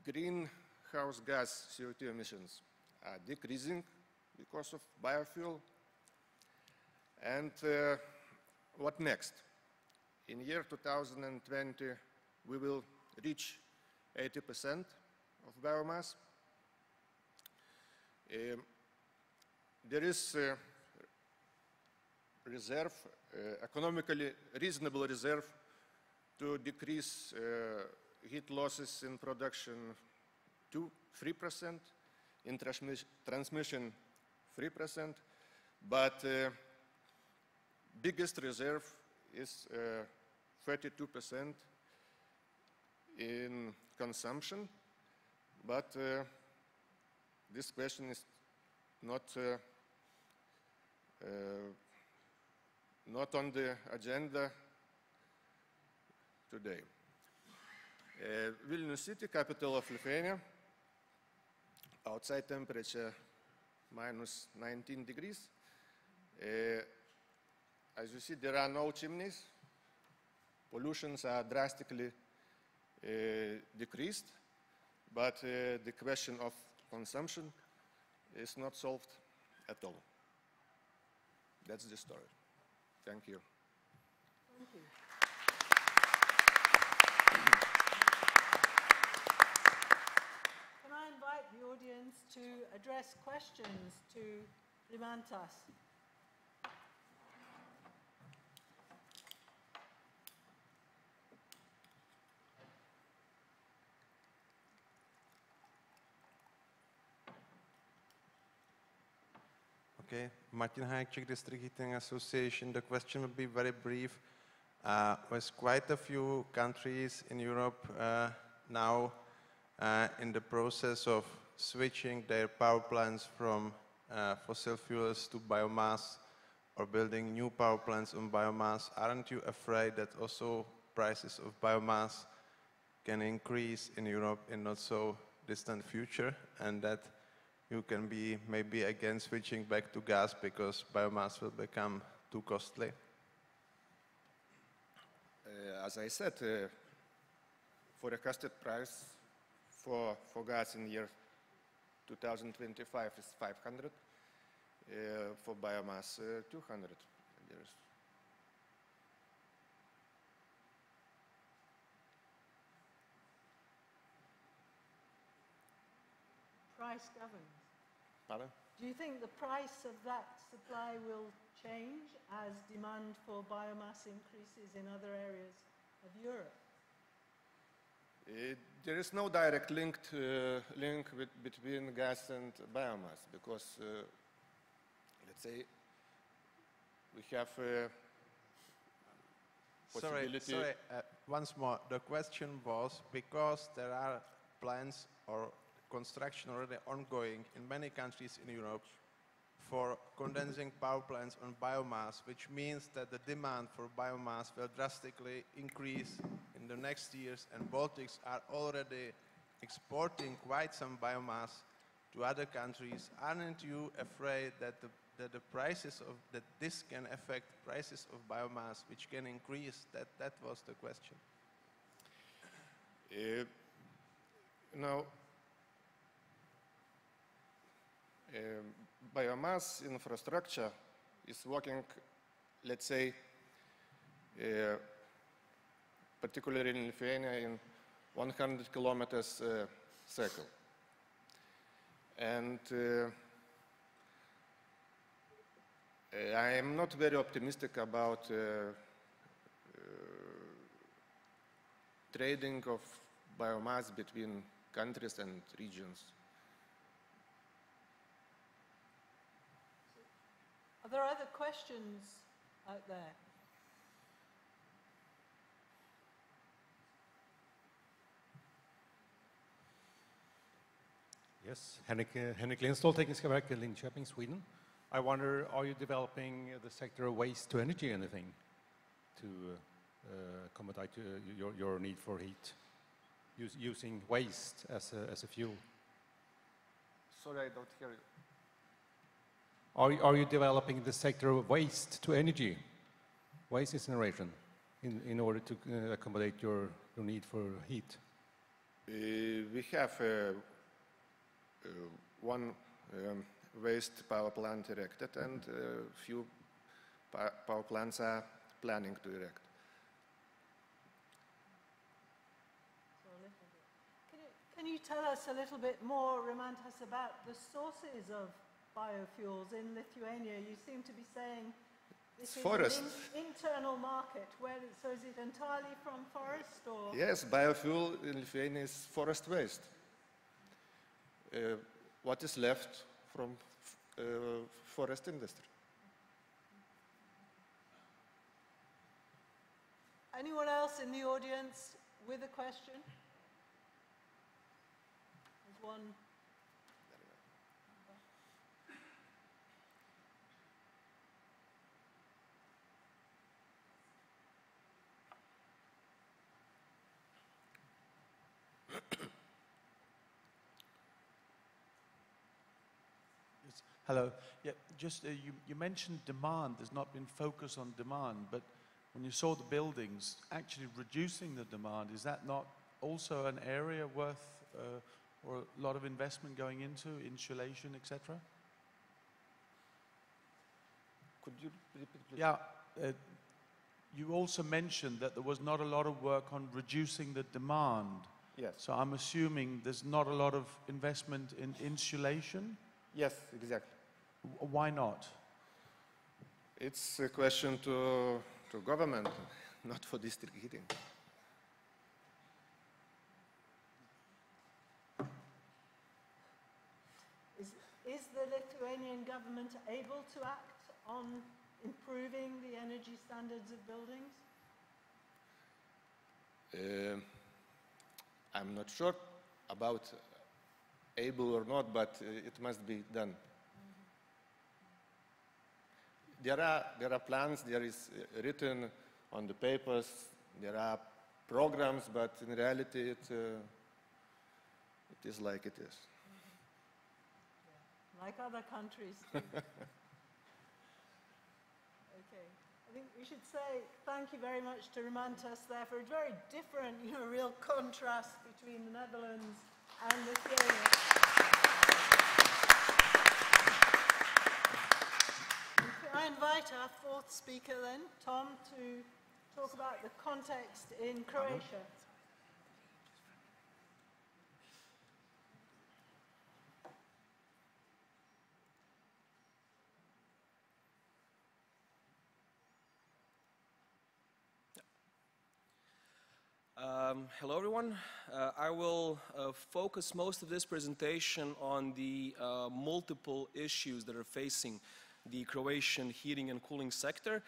Greenhouse gas CO2 emissions are decreasing because of biofuel. And what next? In year 2020, we will reach 80% of biomass. There is a reserve, economically reasonable reserve, to decrease heat losses in production to 3%, in transmission 3%, but biggest reserve is 32% in consumption, but this question is not on the agenda today. Vilnius City, capital of Lithuania, outside temperature minus 19 degrees. As you see, there are no chimneys. Pollutions are drastically decreased, but the question of consumption is not solved at all. That's the story. Thank you. Thank you. Can I invite the audience to address questions to Rimantas? Okay, Martin Hajcik, District Heating Association. The question will be very brief. There's quite a few countries in Europe now in the process of switching their power plants from fossil fuels to biomass, or building new power plants on biomass. Aren't you afraid that also prices of biomass can increase in Europe in not so distant future, and that you can be maybe again switching back to gas because biomass will become too costly? As I said, forecasted price for gas in year 2025 is 500, for biomass 200. Price governs. Pardon? Do you think the price of that supply will change as demand for biomass increases in other areas of Europe? There is no direct link between gas and biomass, because, let's say, we have possibility. Sorry, once more. The question was, because there are plans or construction already ongoing in many countries in Europe for condensing power plants on biomass, which means that the demand for biomass will drastically increase in the next years, and Baltics are already exporting quite some biomass to other countries. Aren't you afraid that the prices of that this can affect prices of biomass, which can increase? That was the question. Now, biomass infrastructure is working, let's say, particularly in Lithuania, in 100 kilometers circle. And I am not very optimistic about trading of biomass between countries and regions. Are there other questions out there? Yes, Henrik Lindstål, Tekniska verket, Linköping, Sweden. I wonder, are you developing the sector of waste to energy anything to accommodate your need for heat, using waste as a fuel? Sorry, I don't hear you. Are you developing the sector of waste to energy, waste incineration, in order to accommodate your need for heat? We have one waste power plant erected, and few power plants are planning to erect. Can you tell us a little bit more, Rimantas, about the sources of biofuels in Lithuania? You seem to be saying this is forest. An internal market. So is it entirely from forest, or? Yes, biofuel in Lithuania is forest waste. What is left from forest industry? Anyone else in the audience with a question? There's one. Hello. Yeah, just you mentioned demand. There's not been focus on demand, but when you saw the buildings, actually reducing the demand, is that not also an area worth or a lot of investment going into, insulation, etc.? Could you repeat, please? Yeah. You also mentioned that there was not a lot of work on reducing the demand. Yes. So I'm assuming there's not a lot of investment in insulation? Yes, exactly. Why not? It's a question to government, not for district heating. Is the Lithuanian government able to act on improving the energy standards of buildings? I'm not sure about able or not, but it must be done. There are plans, there is written on the papers, there are programs, but in reality it is like it is. Like other countries. Okay. I think we should say thank you very much to Rimantas there for a very different, real contrast between the Netherlands and Lithuania. I invite our fourth speaker then, Tom, to talk about the context in Croatia. Hello everyone. I will focus most of this presentation on the multiple issues that are facing the Croatian heating and cooling sector.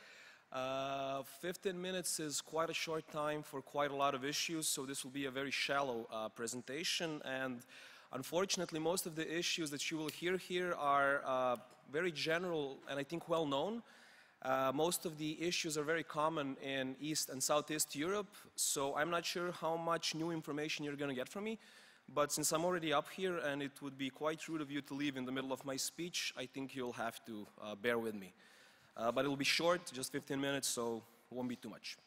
15 minutes is quite a short time for quite a lot of issues, so this will be a very shallow presentation. And unfortunately, most of the issues that you will hear here are very general and I think well known. Most of the issues are very common in East and Southeast Europe, so I'm not sure how much new information you're going to get from me. But since I'm already up here and it would be quite rude of you to leave in the middle of my speech, I think you'll have to bear with me. But it will be short, just 15 minutes, so it won't be too much.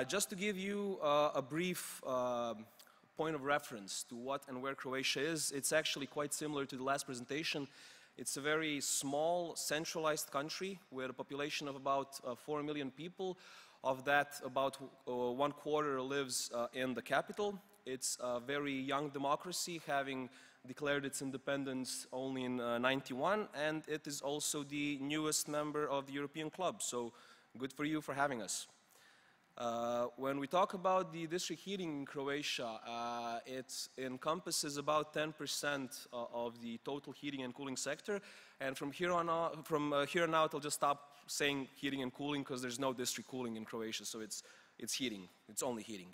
Just to give you a brief point of reference to what and where Croatia is, it's actually quite similar to the last presentation. It's a very small, centralized country with a population of about 4 million people. Of that, about 1/4 lives in the capital. It's a very young democracy, having declared its independence only in '91, and it is also the newest member of the European club, so good for you for having us. When we talk about the district heating in Croatia, it encompasses about 10% of the total heating and cooling sector, and from here on out I'll just stop saying heating and cooling because there's no district cooling in Croatia, so it's heating, it's only heating.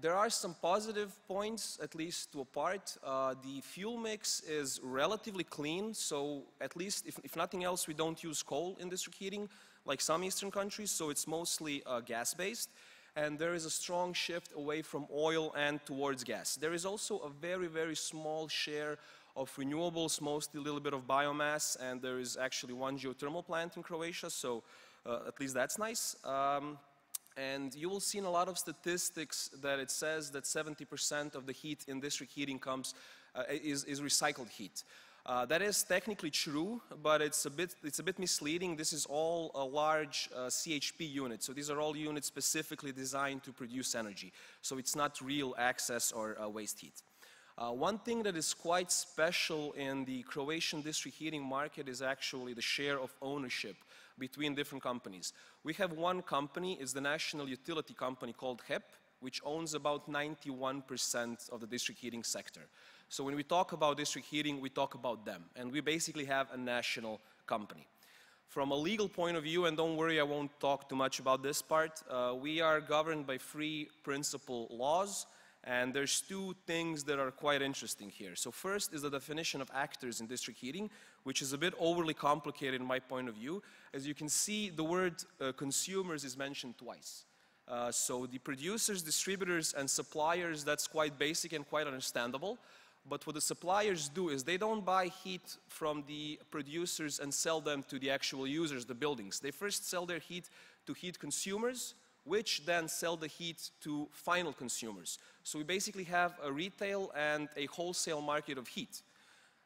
There are some positive points, at least to a part. The fuel mix is relatively clean, so at least, if nothing else, we don't use coal in district heating, like some Eastern countries, so it's mostly gas-based. And there is a strong shift away from oil and towards gas. There is also a very, very small share of renewables, mostly a little bit of biomass, and there is actually one geothermal plant in Croatia, so at least that's nice. And you will see in a lot of statistics that it says that 70% of the heat in district heating is recycled heat. That is technically true, but it's a bit misleading. This is all a large CHP unit. So these are all units specifically designed to produce energy. So it's not real excess or waste heat. One thing that is quite special in the Croatian district heating market is actually the share of ownership between different companies. We have one company, it's the national utility company called HEP, which owns about 91% of the district heating sector. So when we talk about district heating, we talk about them, and we basically have a national company. From a legal point of view, and don't worry, I won't talk too much about this part, we are governed by free principle laws, and there's two things that are quite interesting here. So first is the definition of actors in district heating, which is a bit overly complicated in my point of view. As you can see, the word consumers is mentioned twice. So the producers, distributors, and suppliers, that's quite basic and quite understandable. But what the suppliers do is they don't buy heat from the producers and sell them to the actual users, the buildings. They first sell their heat to heat consumers, which then sell the heat to final consumers. So we basically have a retail and a wholesale market of heat.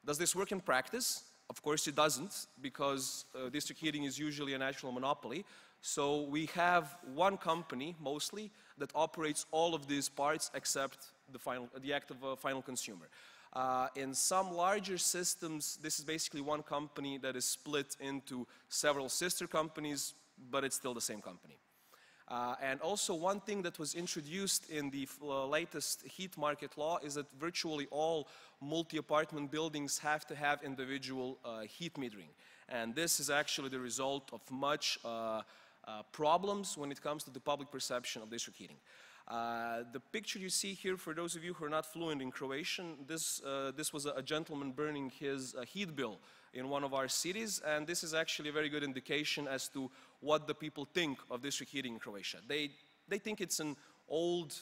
Does this work in practice? Of course it doesn't, because district heating is usually a national monopoly. So we have one company, mostly, that operates all of these parts except the act of a final consumer. In some larger systems, this is basically one company that is split into several sister companies, but it's still the same company. And also one thing that was introduced in the latest heat market law is that virtually all multi-apartment buildings have to have individual heat metering. And this is actually the result of much problems when it comes to the public perception of district heating. The picture you see here, for those of you who are not fluent in Croatian, this was a gentleman burning his heat bill in one of our cities, and this is actually a very good indication as to what the people think of district heating in Croatia. They think it's an old,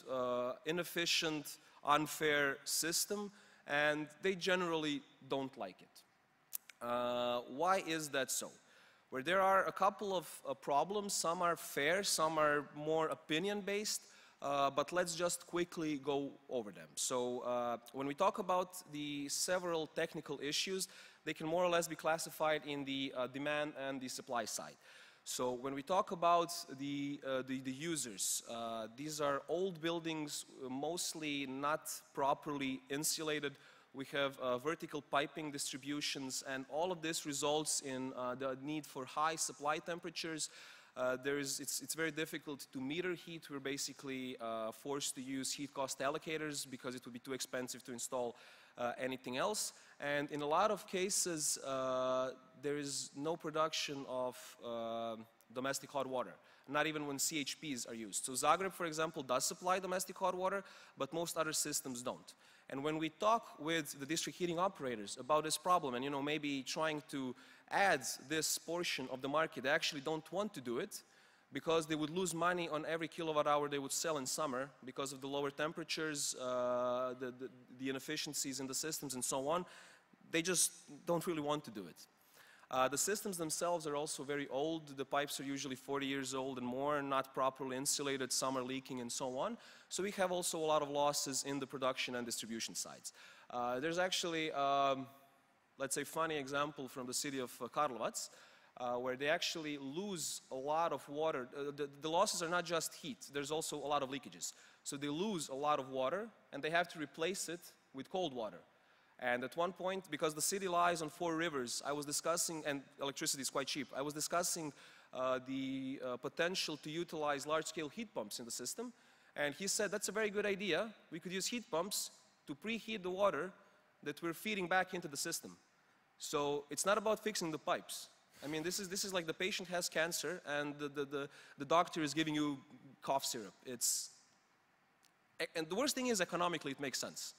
inefficient, unfair system, and they generally don't like it. Why is that so? Where there are a couple of problems, some are fair, some are more opinion-based, but let's just quickly go over them. So when we talk about the several technical issues, they can more or less be classified in the demand and the supply side. So when we talk about the users, these are old buildings, mostly not properly insulated. We have vertical piping distributions, and all of this results in the need for high supply temperatures. It's very difficult to meter heat. We're basically forced to use heat cost allocators because it would be too expensive to install anything else. And in a lot of cases, there is no production of domestic hot water, not even when CHPs are used. So Zagreb, for example, does supply domestic hot water, but most other systems don't. And when we talk with the district heating operators about this problem and, you know, maybe trying to add this portion of the market, they actually don't want to do it because they would lose money on every kilowatt hour they would sell in summer because of the lower temperatures, the inefficiencies in the systems and so on. They just don't really want to do it. The systems themselves are also very old. The pipes are usually 40 years old and more, not properly insulated, some are leaking and so on. So we have also a lot of losses in the production and distribution sides. There's actually, let's say, funny example from the city of Karlovac, where they actually lose a lot of water. The losses are not just heat, there's also a lot of leakages. So they lose a lot of water and they have to replace it with cold water. And at one point, because the city lies on 4 rivers, I was discussing, and electricity is quite cheap, I was discussing the potential to utilize large-scale heat pumps in the system. And he said, that's a very good idea. We could use heat pumps to preheat the water that we're feeding back into the system. So it's not about fixing the pipes. I mean, this is like the patient has cancer and the doctor is giving you cough syrup. And the worst thing is economically it makes sense.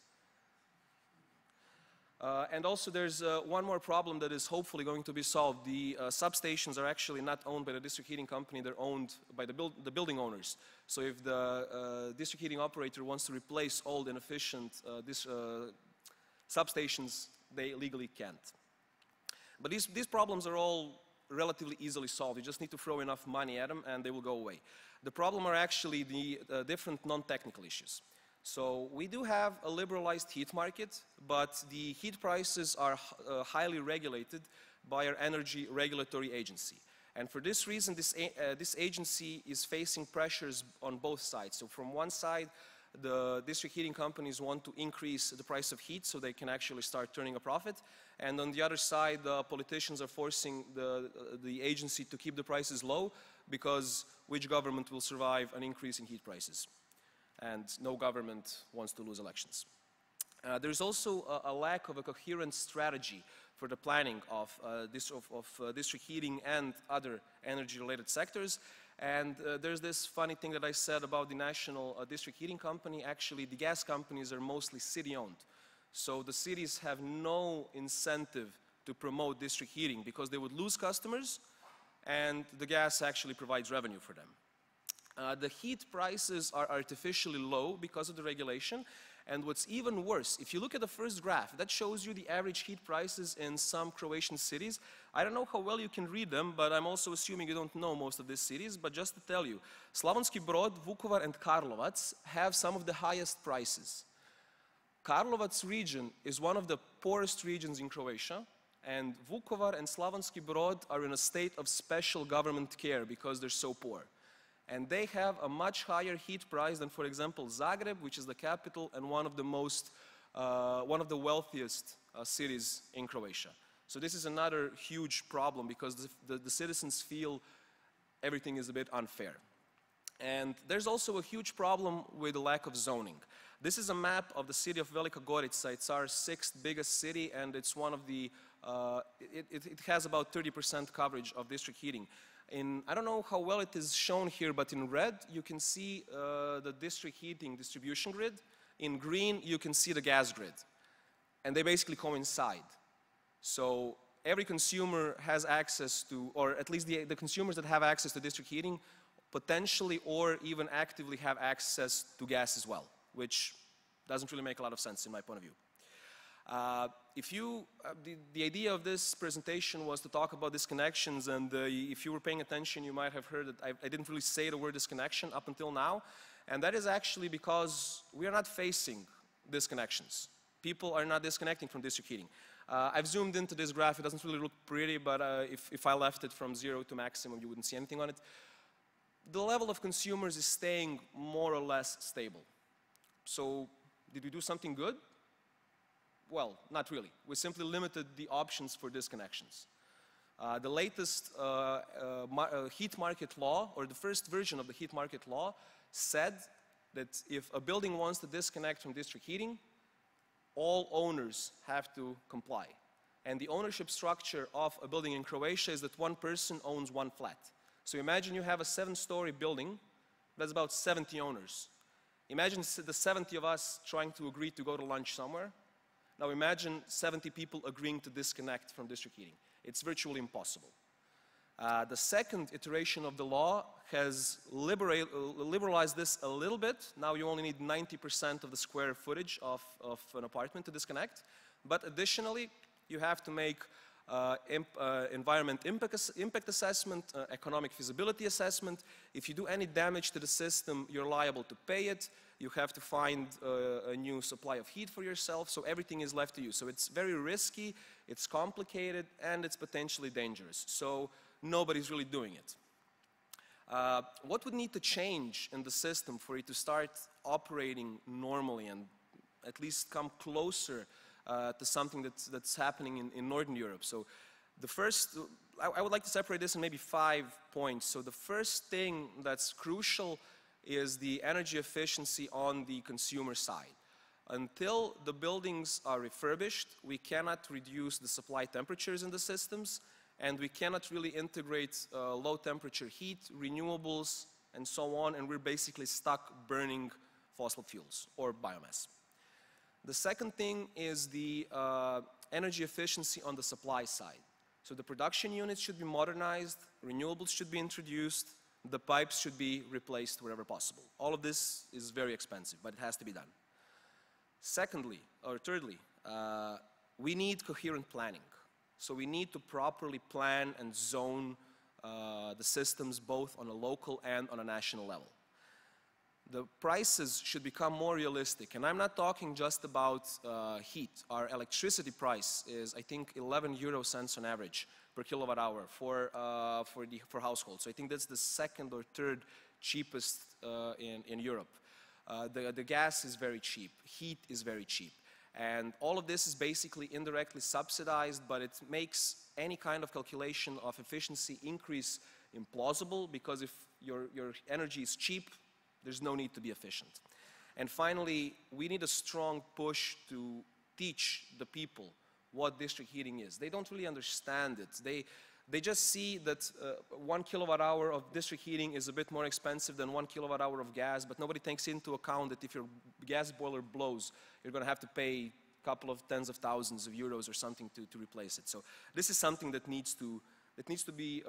And also there's one more problem that is hopefully going to be solved. The substations are actually not owned by the district heating company, they're owned by the building owners. So if the district heating operator wants to replace old inefficient substations, they legally can't. But these problems are all relatively easily solved. You just need to throw enough money at them and they will go away. The problem are actually the different non-technical issues. So we do have a liberalized heat market, but the heat prices are highly regulated by our energy regulatory agency. And for this reason, this agency is facing pressures on both sides. So from one side, the district heating companies want to increase the price of heat so they can actually start turning a profit. And on the other side, the politicians are forcing the agency to keep the prices low because which government will survive an increase in heat prices? And no government wants to lose elections. There's also a lack of a coherent strategy for the planning of district heating and other energy-related sectors. And there's this funny thing that I said about the national district heating company. Actually, the gas companies are mostly city-owned. So the cities have no incentive to promote district heating because they would lose customers and the gas actually provides revenue for them. The heat prices are artificially low because of the regulation. And what's even worse, if you look at the first graph, that shows you the average heat prices in some Croatian cities. I don't know how well you can read them, but I'm also assuming you don't know most of these cities. But just to tell you, Slavonski Brod, Vukovar, and Karlovac have some of the highest prices. Karlovac region is one of the poorest regions in Croatia. And Vukovar and Slavonski Brod are in a state of special government care because they're so poor. And they have a much higher heat price than, for example, Zagreb, which is the capital and one of the wealthiest cities in Croatia. So this is another huge problem because the citizens feel everything is a bit unfair. And there's also a huge problem with the lack of zoning. This is a map of the city of Velika Gorica. It's our 6th biggest city, and it's one of the, it has about 30% coverage of district heating. I don't know how well it is shown here, but in red you can see the district heating distribution grid. In green you can see the gas grid. And they basically coincide. So every consumer has access to, or at least the consumers that have access to district heating potentially or even actively have access to gas as well, which doesn't really make a lot of sense in my point of view. The idea of this presentation was to talk about disconnections, and if you were paying attention, you might have heard that I didn't really say the word disconnection up until now, and that is actually because we are not facing disconnections. People are not disconnecting from district heating. I've zoomed into this graph. It doesn't really look pretty, but if I left it from 0 to maximum, you wouldn't see anything on it. The level of consumers is staying more or less stable. So, did we do something good? Well, not really. We simply limited the options for disconnections. The latest heat market law, or the first version of the heat market law, said that if a building wants to disconnect from district heating, all owners have to comply. And the ownership structure of a building in Croatia is that one person owns one flat. So imagine you have a 7-story building, that's about 70 owners. Imagine the 70 of us trying to agree to go to lunch somewhere. Now imagine 70 people agreeing to disconnect from district heating. It's virtually impossible. The second iteration of the law has liberalized this a little bit. Now you only need 90% of the square footage of an apartment to disconnect. But additionally, you have to make environment impact assessment, economic feasibility assessment. If you do any damage to the system, you're liable to pay it. You have to find a new supply of heat for yourself, so everything is left to you. So it's very risky, it's complicated, and it's potentially dangerous. So nobody's really doing it. What would need to change in the system for it to start operating normally and at least come closer to something that's happening in Northern Europe? So the first, I would like to separate this in maybe 5 points. So the first thing that's crucial is the energy efficiency on the consumer side. Until the buildings are refurbished, we cannot reduce the supply temperatures in the systems, and we cannot really integrate low temperature heat, renewables, and so on, and we're basically stuck burning fossil fuels or biomass. The second thing is the energy efficiency on the supply side. So the production units should be modernized, renewables should be introduced, the pipes should be replaced wherever possible. All of this is very expensive, but it has to be done. Secondly, or thirdly, we need coherent planning. So we need to properly plan and zone the systems both on a local and on a national level. The prices should become more realistic, and I'm not talking just about heat. Our electricity price is, I think, 11 euro cents on average per kilowatt hour for households. So I think that's the second or third cheapest in Europe. The gas is very cheap, heat is very cheap. And all of this is basically indirectly subsidized, but it makes any kind of calculation of efficiency increase implausible, because if your energy is cheap, there's no need to be efficient. And finally, we need a strong push to teach the people what district heating is. They don't really understand it. They just see that 1 kilowatt hour of district heating is a bit more expensive than 1 kilowatt hour of gas, but nobody takes into account that if your gas boiler blows, you're going to have to pay a couple of tens of thousands of euros or something to replace it. So this is something that needs to be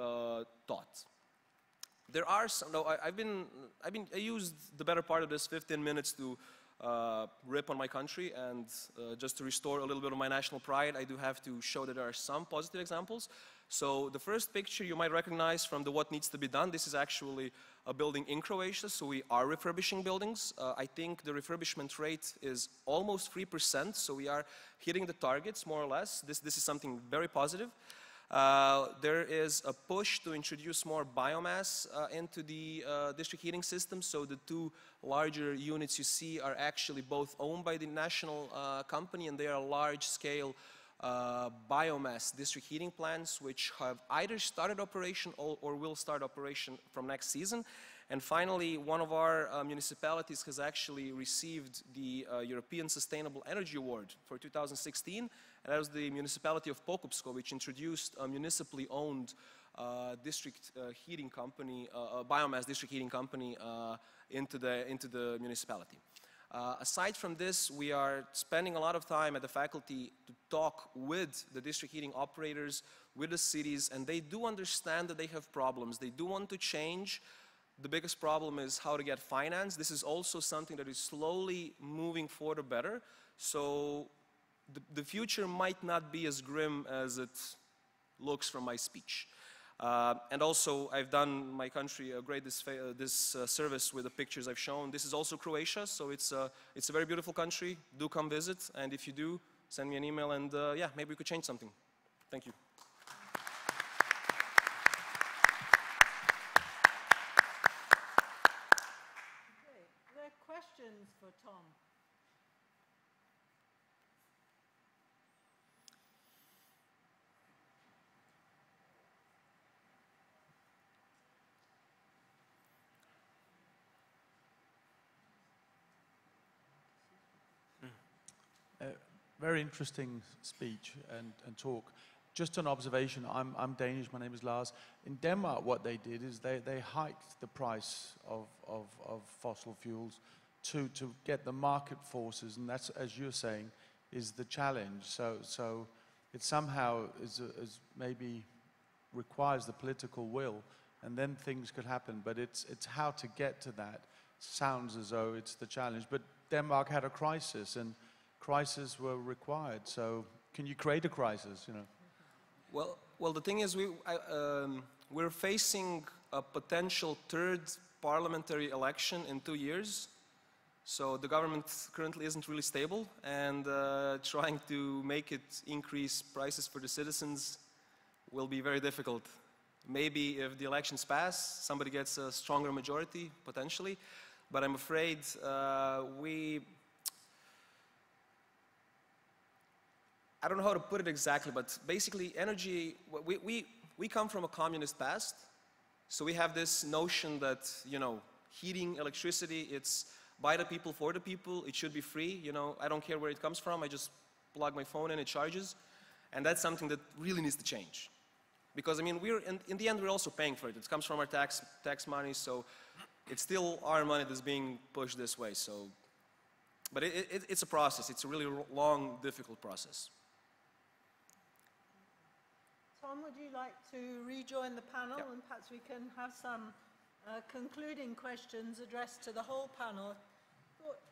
taught. There are some, no, I used the better part of this 15 minutes to rip on my country, and just to restore a little bit of my national pride, I do have to show that there are some positive examples. So the first picture you might recognize from the what needs to be done, this is actually a building in Croatia, so we are refurbishing buildings. I think the refurbishment rate is almost 3%, so we are hitting the targets more or less. This is something very positive. There is a push to introduce more biomass into the district heating system. So the 2 larger units you see are actually both owned by the national company, and they are large-scale biomass district heating plants, which have either started operation or will start operation from next season. And finally, one of our municipalities has actually received the European Sustainable Energy Award for 2016. And that was the municipality of Pokupsko, which introduced a municipally owned district heating company, biomass district heating company into the municipality. Aside from this, we are spending a lot of time at the faculty to talk with the district heating operators, with the cities, and they do understand that they have problems. They do want to change. The biggest problem is how to get finance. This is also something that is slowly moving for the better. So the future might not be as grim as it looks from my speech. And also, I've done my country a great service with the pictures I've shown. This is also Croatia, so it's a very beautiful country. Do come visit, and if you do, send me an email, and yeah, maybe we could change something. Thank you. Okay, are there questions for Tom? Very interesting speech and talk. just an observation. I'm Danish. My name is Lars. In Denmark, what they did is they hiked the price of fossil fuels to get the market forces, and that's, as you're saying, is the challenge. So it somehow is maybe requires the political will, and then things could happen. But it's how to get to that. Sounds as though it's the challenge. But Denmark had a crisis, and crises were required. So can you create a crisis? You know. Well, the thing is, we're facing a potential third parliamentary election in 2 years. So the government currently isn't really stable, and trying to make it increase prices for the citizens will be very difficult. Maybe if the elections pass, somebody gets a stronger majority, potentially, but I'm afraid I don't know how to put it exactly, but basically energy, we come from a communist past, so we have this notion that, you know, heating, electricity, it's by the people, for the people, it should be free, you know, I don't care where it comes from, I just plug my phone in, it charges, and that's something that really needs to change. Because, I mean, in the end, we're also paying for it. It comes from our tax money, so it's still our money that's being pushed this way, so. But it's a process, it's a really long, difficult process. Tom, would you like to rejoin the panel, and perhaps we can have some concluding questions addressed to the whole panel?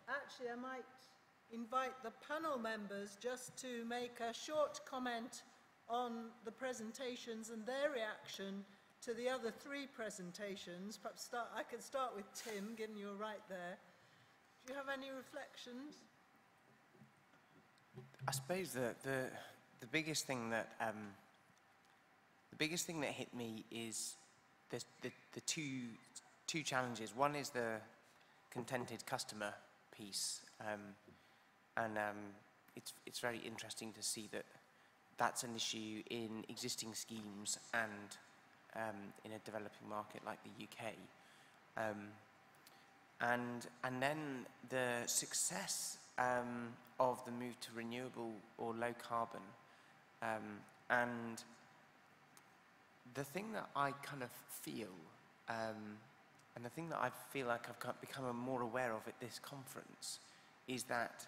Actually, I might invite the panel members just to make a short comment on the presentations and their reaction to the other three presentations. Perhaps I could start with Tim, given you're right there. Do you have any reflections? I suppose the biggest thing that hit me is the two challenges. One is the contented customer piece, and it's very interesting to see that that's an issue in existing schemes and in a developing market like the UK. And then the success of the move to renewable or low carbon. And the thing that I kind of feel, and the thing that I feel like I've become more aware of at this conference, is that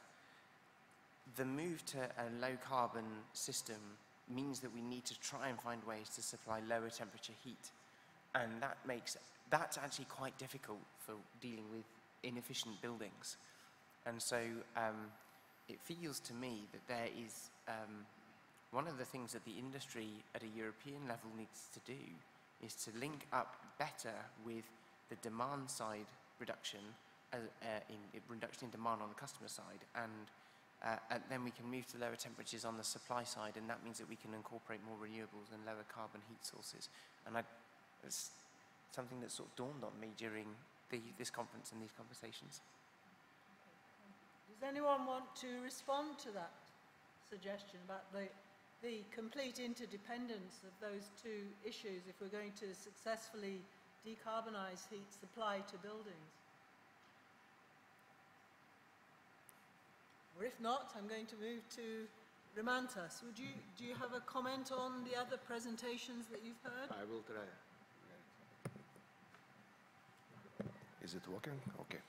the move to a low carbon system means that we need to try and find ways to supply lower temperature heat. And that's actually quite difficult for dealing with inefficient buildings. And so it feels to me that there is one of the things that the industry at a European level needs to do is to link up better with the demand side reduction, reduction in demand on the customer side, and then we can move to lower temperatures on the supply side, and that means that we can incorporate more renewables and lower carbon heat sources. And it's something that sort of dawned on me during this conference and these conversations. Does anyone want to respond to that suggestion about the complete interdependence of those two issues if we're going to successfully decarbonize heat supply to buildings? Or if not, I'm going to move to Rimantas. Do you have a comment on the other presentations that you've heard? I will try. Is it working? Okay.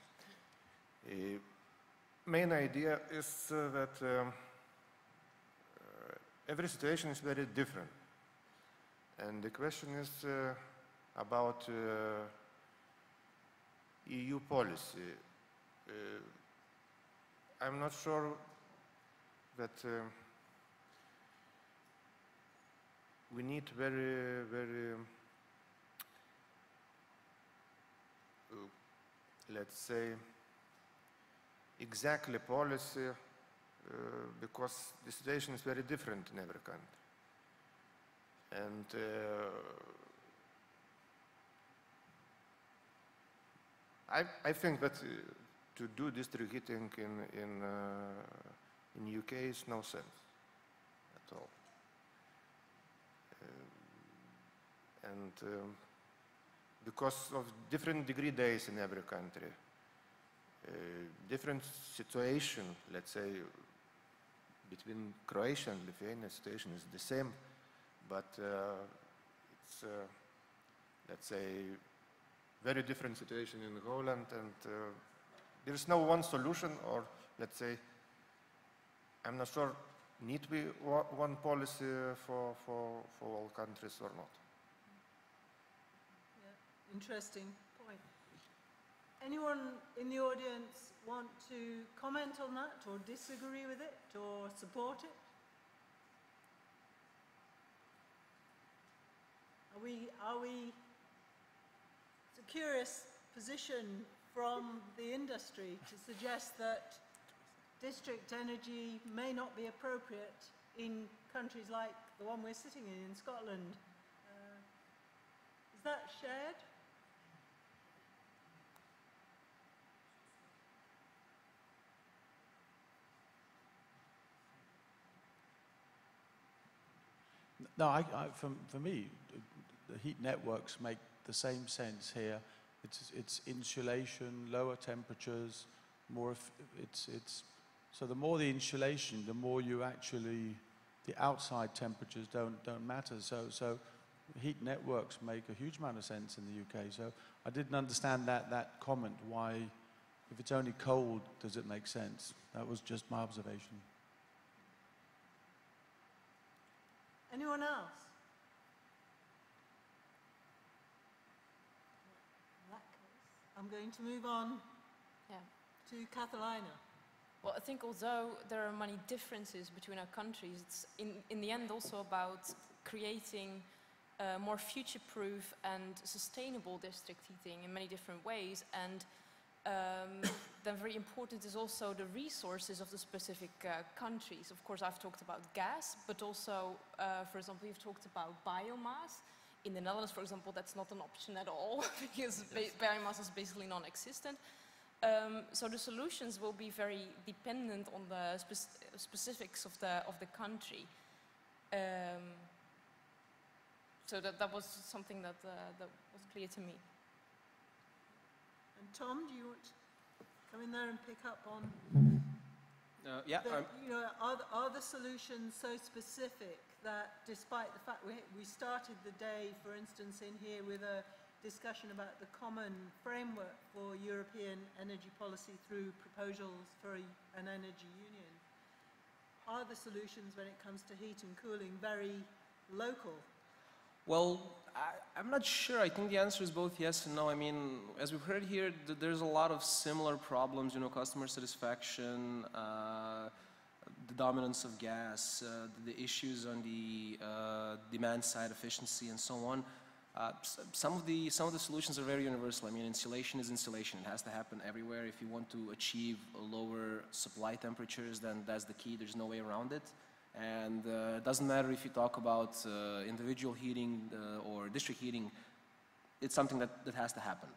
Main idea is that every situation is very different. And the question is about EU policy. I'm not sure that we need very, very, let's say, exactly policy because the situation is very different in every country. And I think that to do district heating in UK is no sense at all. And because of different degree days in every country, different situation, let's say, between Croatia and Lithuania, situation is the same. but it's, let's say, very different situation in Holland, and there's no one solution, or let's say, I'm not sure, need we one policy for all countries or not. Yeah, interesting point. Anyone in the audience want to comment on that, or disagree with it, or support it? Are we, it's a curious position from the industry to suggest that district energy may not be appropriate in countries like the one we're sitting in Scotland. Is that shared? No, for me, the heat networks make the same sense here. It's insulation, lower temperatures, more. So the more the insulation, the more you actually, the outside temperatures don't matter. So heat networks make a huge amount of sense in the UK. So I didn't understand that comment. Why, if it's only cold, does it make sense? That was just my observation. Anyone else? In that case, I'm going to move on to Catalina. Well, I think although there are many differences between our countries, it's in the end also about creating more future-proof and sustainable district heating in many different ways. And then very important is also the resources of the specific countries. Of course, I've talked about gas, but also, for example, we've talked about biomass. In the Netherlands, for example, that's not an option at all because biomass is basically non-existent. So the solutions will be very dependent on the specifics of the country. So that was something that was clear to me. And Tom, do you want to come in there and pick up on? Yeah. You know, are the solutions so specific that, despite the fact we started the day, for instance, in here with a discussion about the common framework for European energy policy through proposals for an energy union, are the solutions when it comes to heat and cooling very local? Well, I'm not sure. I think the answer is both yes and no. I mean, as we've heard here, there's a lot of similar problems, you know, customer satisfaction, the dominance of gas, the issues on the demand side, efficiency, and so on. Some of the solutions are very universal. I mean, insulation is insulation. It has to happen everywhere. If you want to achieve lower supply temperatures, then that's the key. There's no way around it. And it doesn't matter if you talk about individual heating or district heating, it's something that has to happen.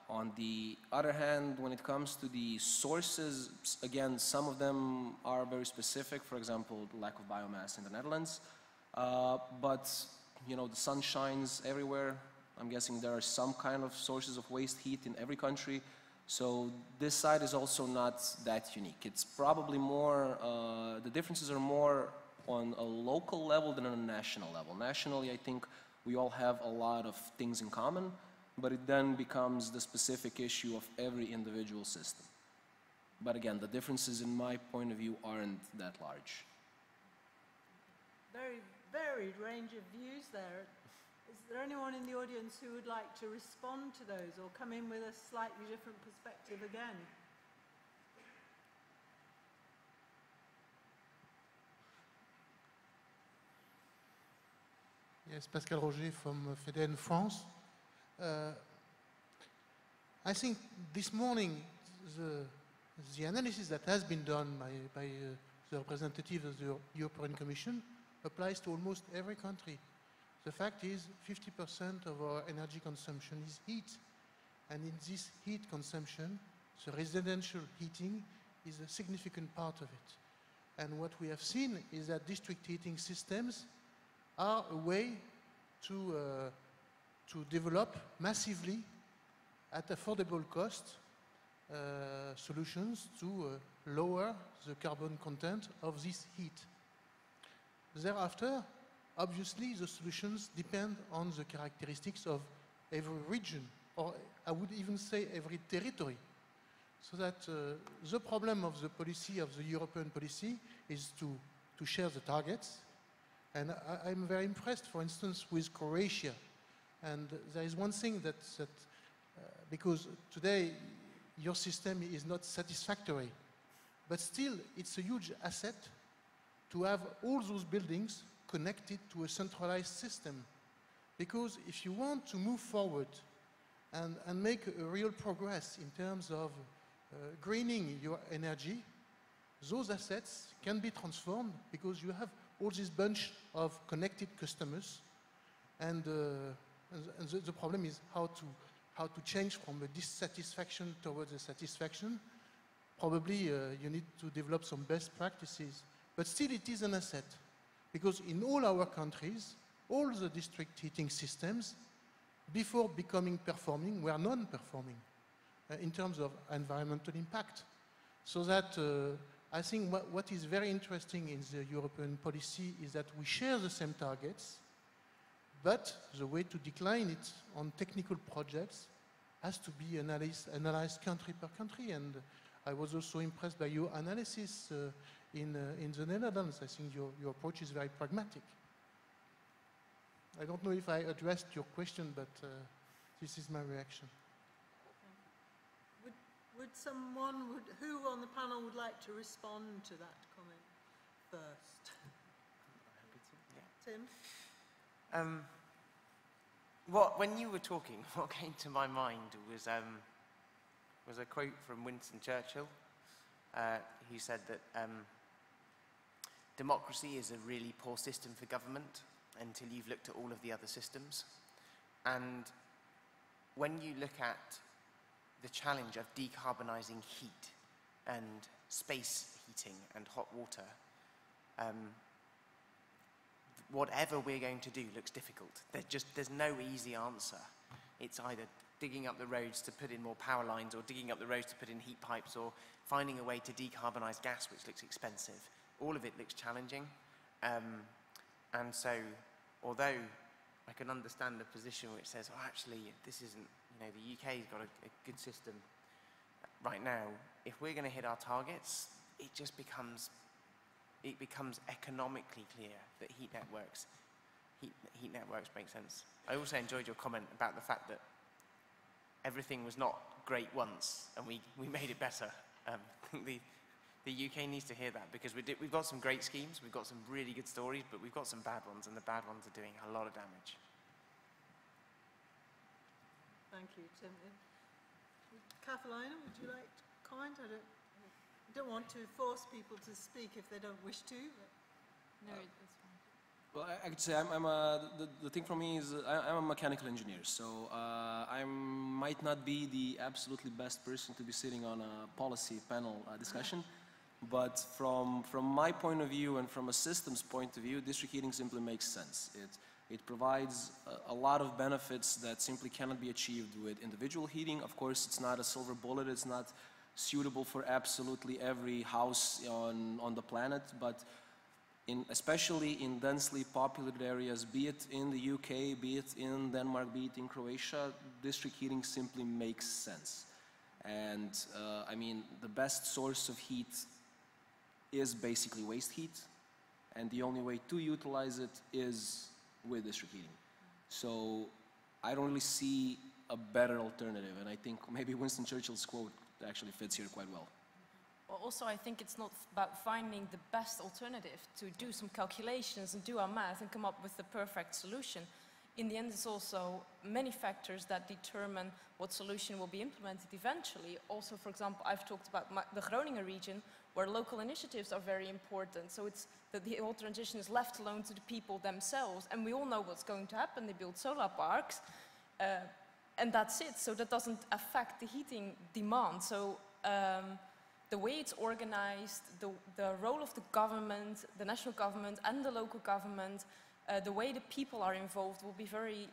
On the other hand, when it comes to the sources, again, some of them are very specific. For example, the lack of biomass in the Netherlands. But, you know, the sun shines everywhere. I'm guessing there are some kind of sources of waste heat in every country. So this side is also not that unique. It's probably more, the differences are more on a local level than on a national level. Nationally, I think we all have a lot of things in common, but it then becomes the specific issue of every individual system. But again, the differences in my point of view aren't that large. Very varied range of views there. Is there anyone in the audience who would like to respond to those or come in with a slightly different perspective again? Yes, Pascal Roger from FEDEN France. I think this morning the analysis that has been done by the representative of the European Commission applies to almost every country. The fact is 50% of our energy consumption is heat. And in this heat consumption, the residential heating is a significant part of it. And what we have seen is that district heating systems are a way to develop massively at affordable cost solutions to lower the carbon content of this heat. Thereafter, obviously the solutions depend on the characteristics of every region, or I would even say every territory. So that the problem of the policy, of the European policy, is to share the targets. And I'm very impressed, for instance, with Croatia. And there is one thing that because today your system is not satisfactory, but still it's a huge asset to have all those buildings connected to a centralized system. Because if you want to move forward and make a real progress in terms of greening your energy, those assets can be transformed because you have all this bunch of connected customers, and the problem is how to change from a dissatisfaction towards a satisfaction. Probably you need to develop some best practices, but still it is an asset, because in all our countries, all the district heating systems, before becoming performing, were non-performing in terms of environmental impact. So that I think what is very interesting in the European policy is that we share the same targets, but the way to decline it on technical projects has to be analyzed country per country. And I was also impressed by your analysis in the Netherlands. I think your approach is very pragmatic. I don't know if I addressed your question, but this is my reaction. Would someone, who on the panel would like to respond to that comment first? Tim? When you were talking, what came to my mind was a quote from Winston Churchill. He said that democracy is a really poor system for government until you've looked at all of the other systems. And when you look at the challenge of decarbonising heat and space heating and hot water, whatever we're going to do looks difficult. There's no easy answer. It's either digging up the roads to put in more power lines, or digging up the roads to put in heat pipes, or finding a way to decarbonise gas, which looks expensive. All of it looks challenging. And so, although I can understand the position which says, oh, actually, this isn't, the UK's got a good system right now. If we're going to hit our targets, it becomes economically clear that heat networks make sense. I also enjoyed your comment about the fact that everything was not great once, and we made it better. I think the UK needs to hear that, because we've got some great schemes, we've got some really good stories, but we've got some bad ones, and the bad ones are doing a lot of damage. Thank you, Tim. Katharina, would you like to comment? I don't want to force people to speak if they don't wish to. No, that's fine. Well, I could say the thing for me is I'm a mechanical engineer, so I might not be the absolutely best person to be sitting on a policy panel discussion, but from my point of view and from a systems point of view, district heating simply makes sense. It provides a lot of benefits that simply cannot be achieved with individual heating. Of course, it's not a silver bullet, it's not suitable for absolutely every house on the planet, but especially in densely populated areas, be it in the UK, be it in Denmark, be it in Croatia, district heating simply makes sense. And I mean, the best source of heat is basically waste heat, and the only way to utilize it is with district heating. So I don't really see a better alternative, and I think maybe Winston Churchill's quote actually fits here quite well. Well, also, I think it's not about finding the best alternative to do some calculations and do our math and come up with the perfect solution. In the end, it's also many factors that determine what solution will be implemented eventually. Also, for example, I've talked about the Groningen region, where local initiatives are very important. So it's that the whole transition is left alone to the people themselves. And we all know what's going to happen. They build solar parks, and that's it. So that doesn't affect the heating demand. So the way it's organized, the role of the government, the national government and the local government, the way the people are involved will be very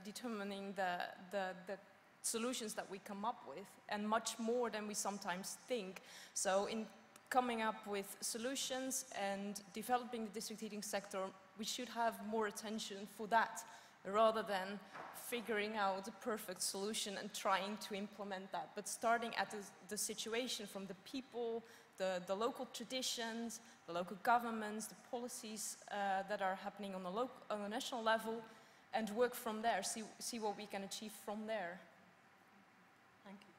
determining the solutions that we come up with, and much more than we sometimes think. So in coming up with solutions and developing the district heating sector, we should have more attention for that rather than figuring out a perfect solution and trying to implement that. But starting at the situation from the people, the local traditions, the local governments, the policies that are happening on the national level, and work from there, see what we can achieve from there. Thank you.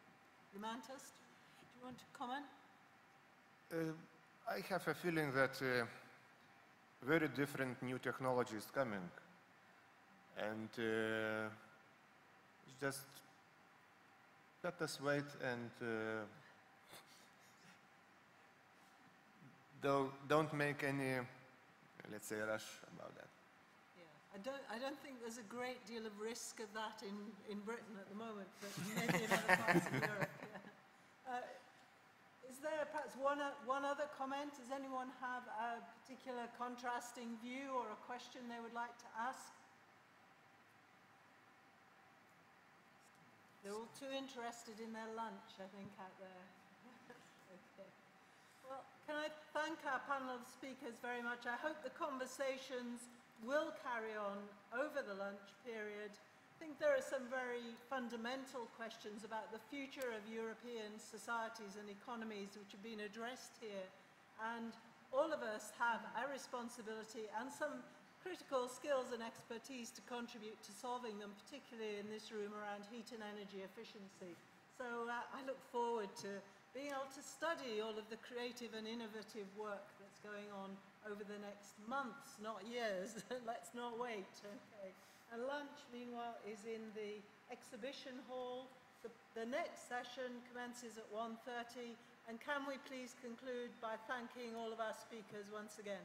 Romantis, do you want to comment? I have a feeling that very different new technology is coming, and just let us wait and don't make any, let's say, rush about that. Yeah, I don't think there's a great deal of risk of that in Britain at the moment, but maybe in other parts of Europe. Yeah. Is there perhaps one other comment? Does anyone have a particular contrasting view or a question they would like to ask? They're all too interested in their lunch, I think, out there. Okay. Well, can I thank our panel of speakers very much. I hope the conversations will carry on over the lunch period. I think there are some very fundamental questions about the future of European societies and economies which have been addressed here. And all of us have a responsibility and some critical skills and expertise to contribute to solving them, particularly in this room around heat and energy efficiency. So I look forward to being able to study all of the creative and innovative work that's going on over the next months, not years. Let's not wait. Okay. And lunch, meanwhile, is in the exhibition hall. The next session commences at 1:30. And can we please conclude by thanking all of our speakers once again?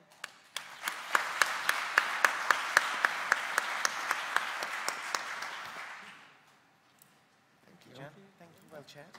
Thank you, Jan. Thank you. Well chaired.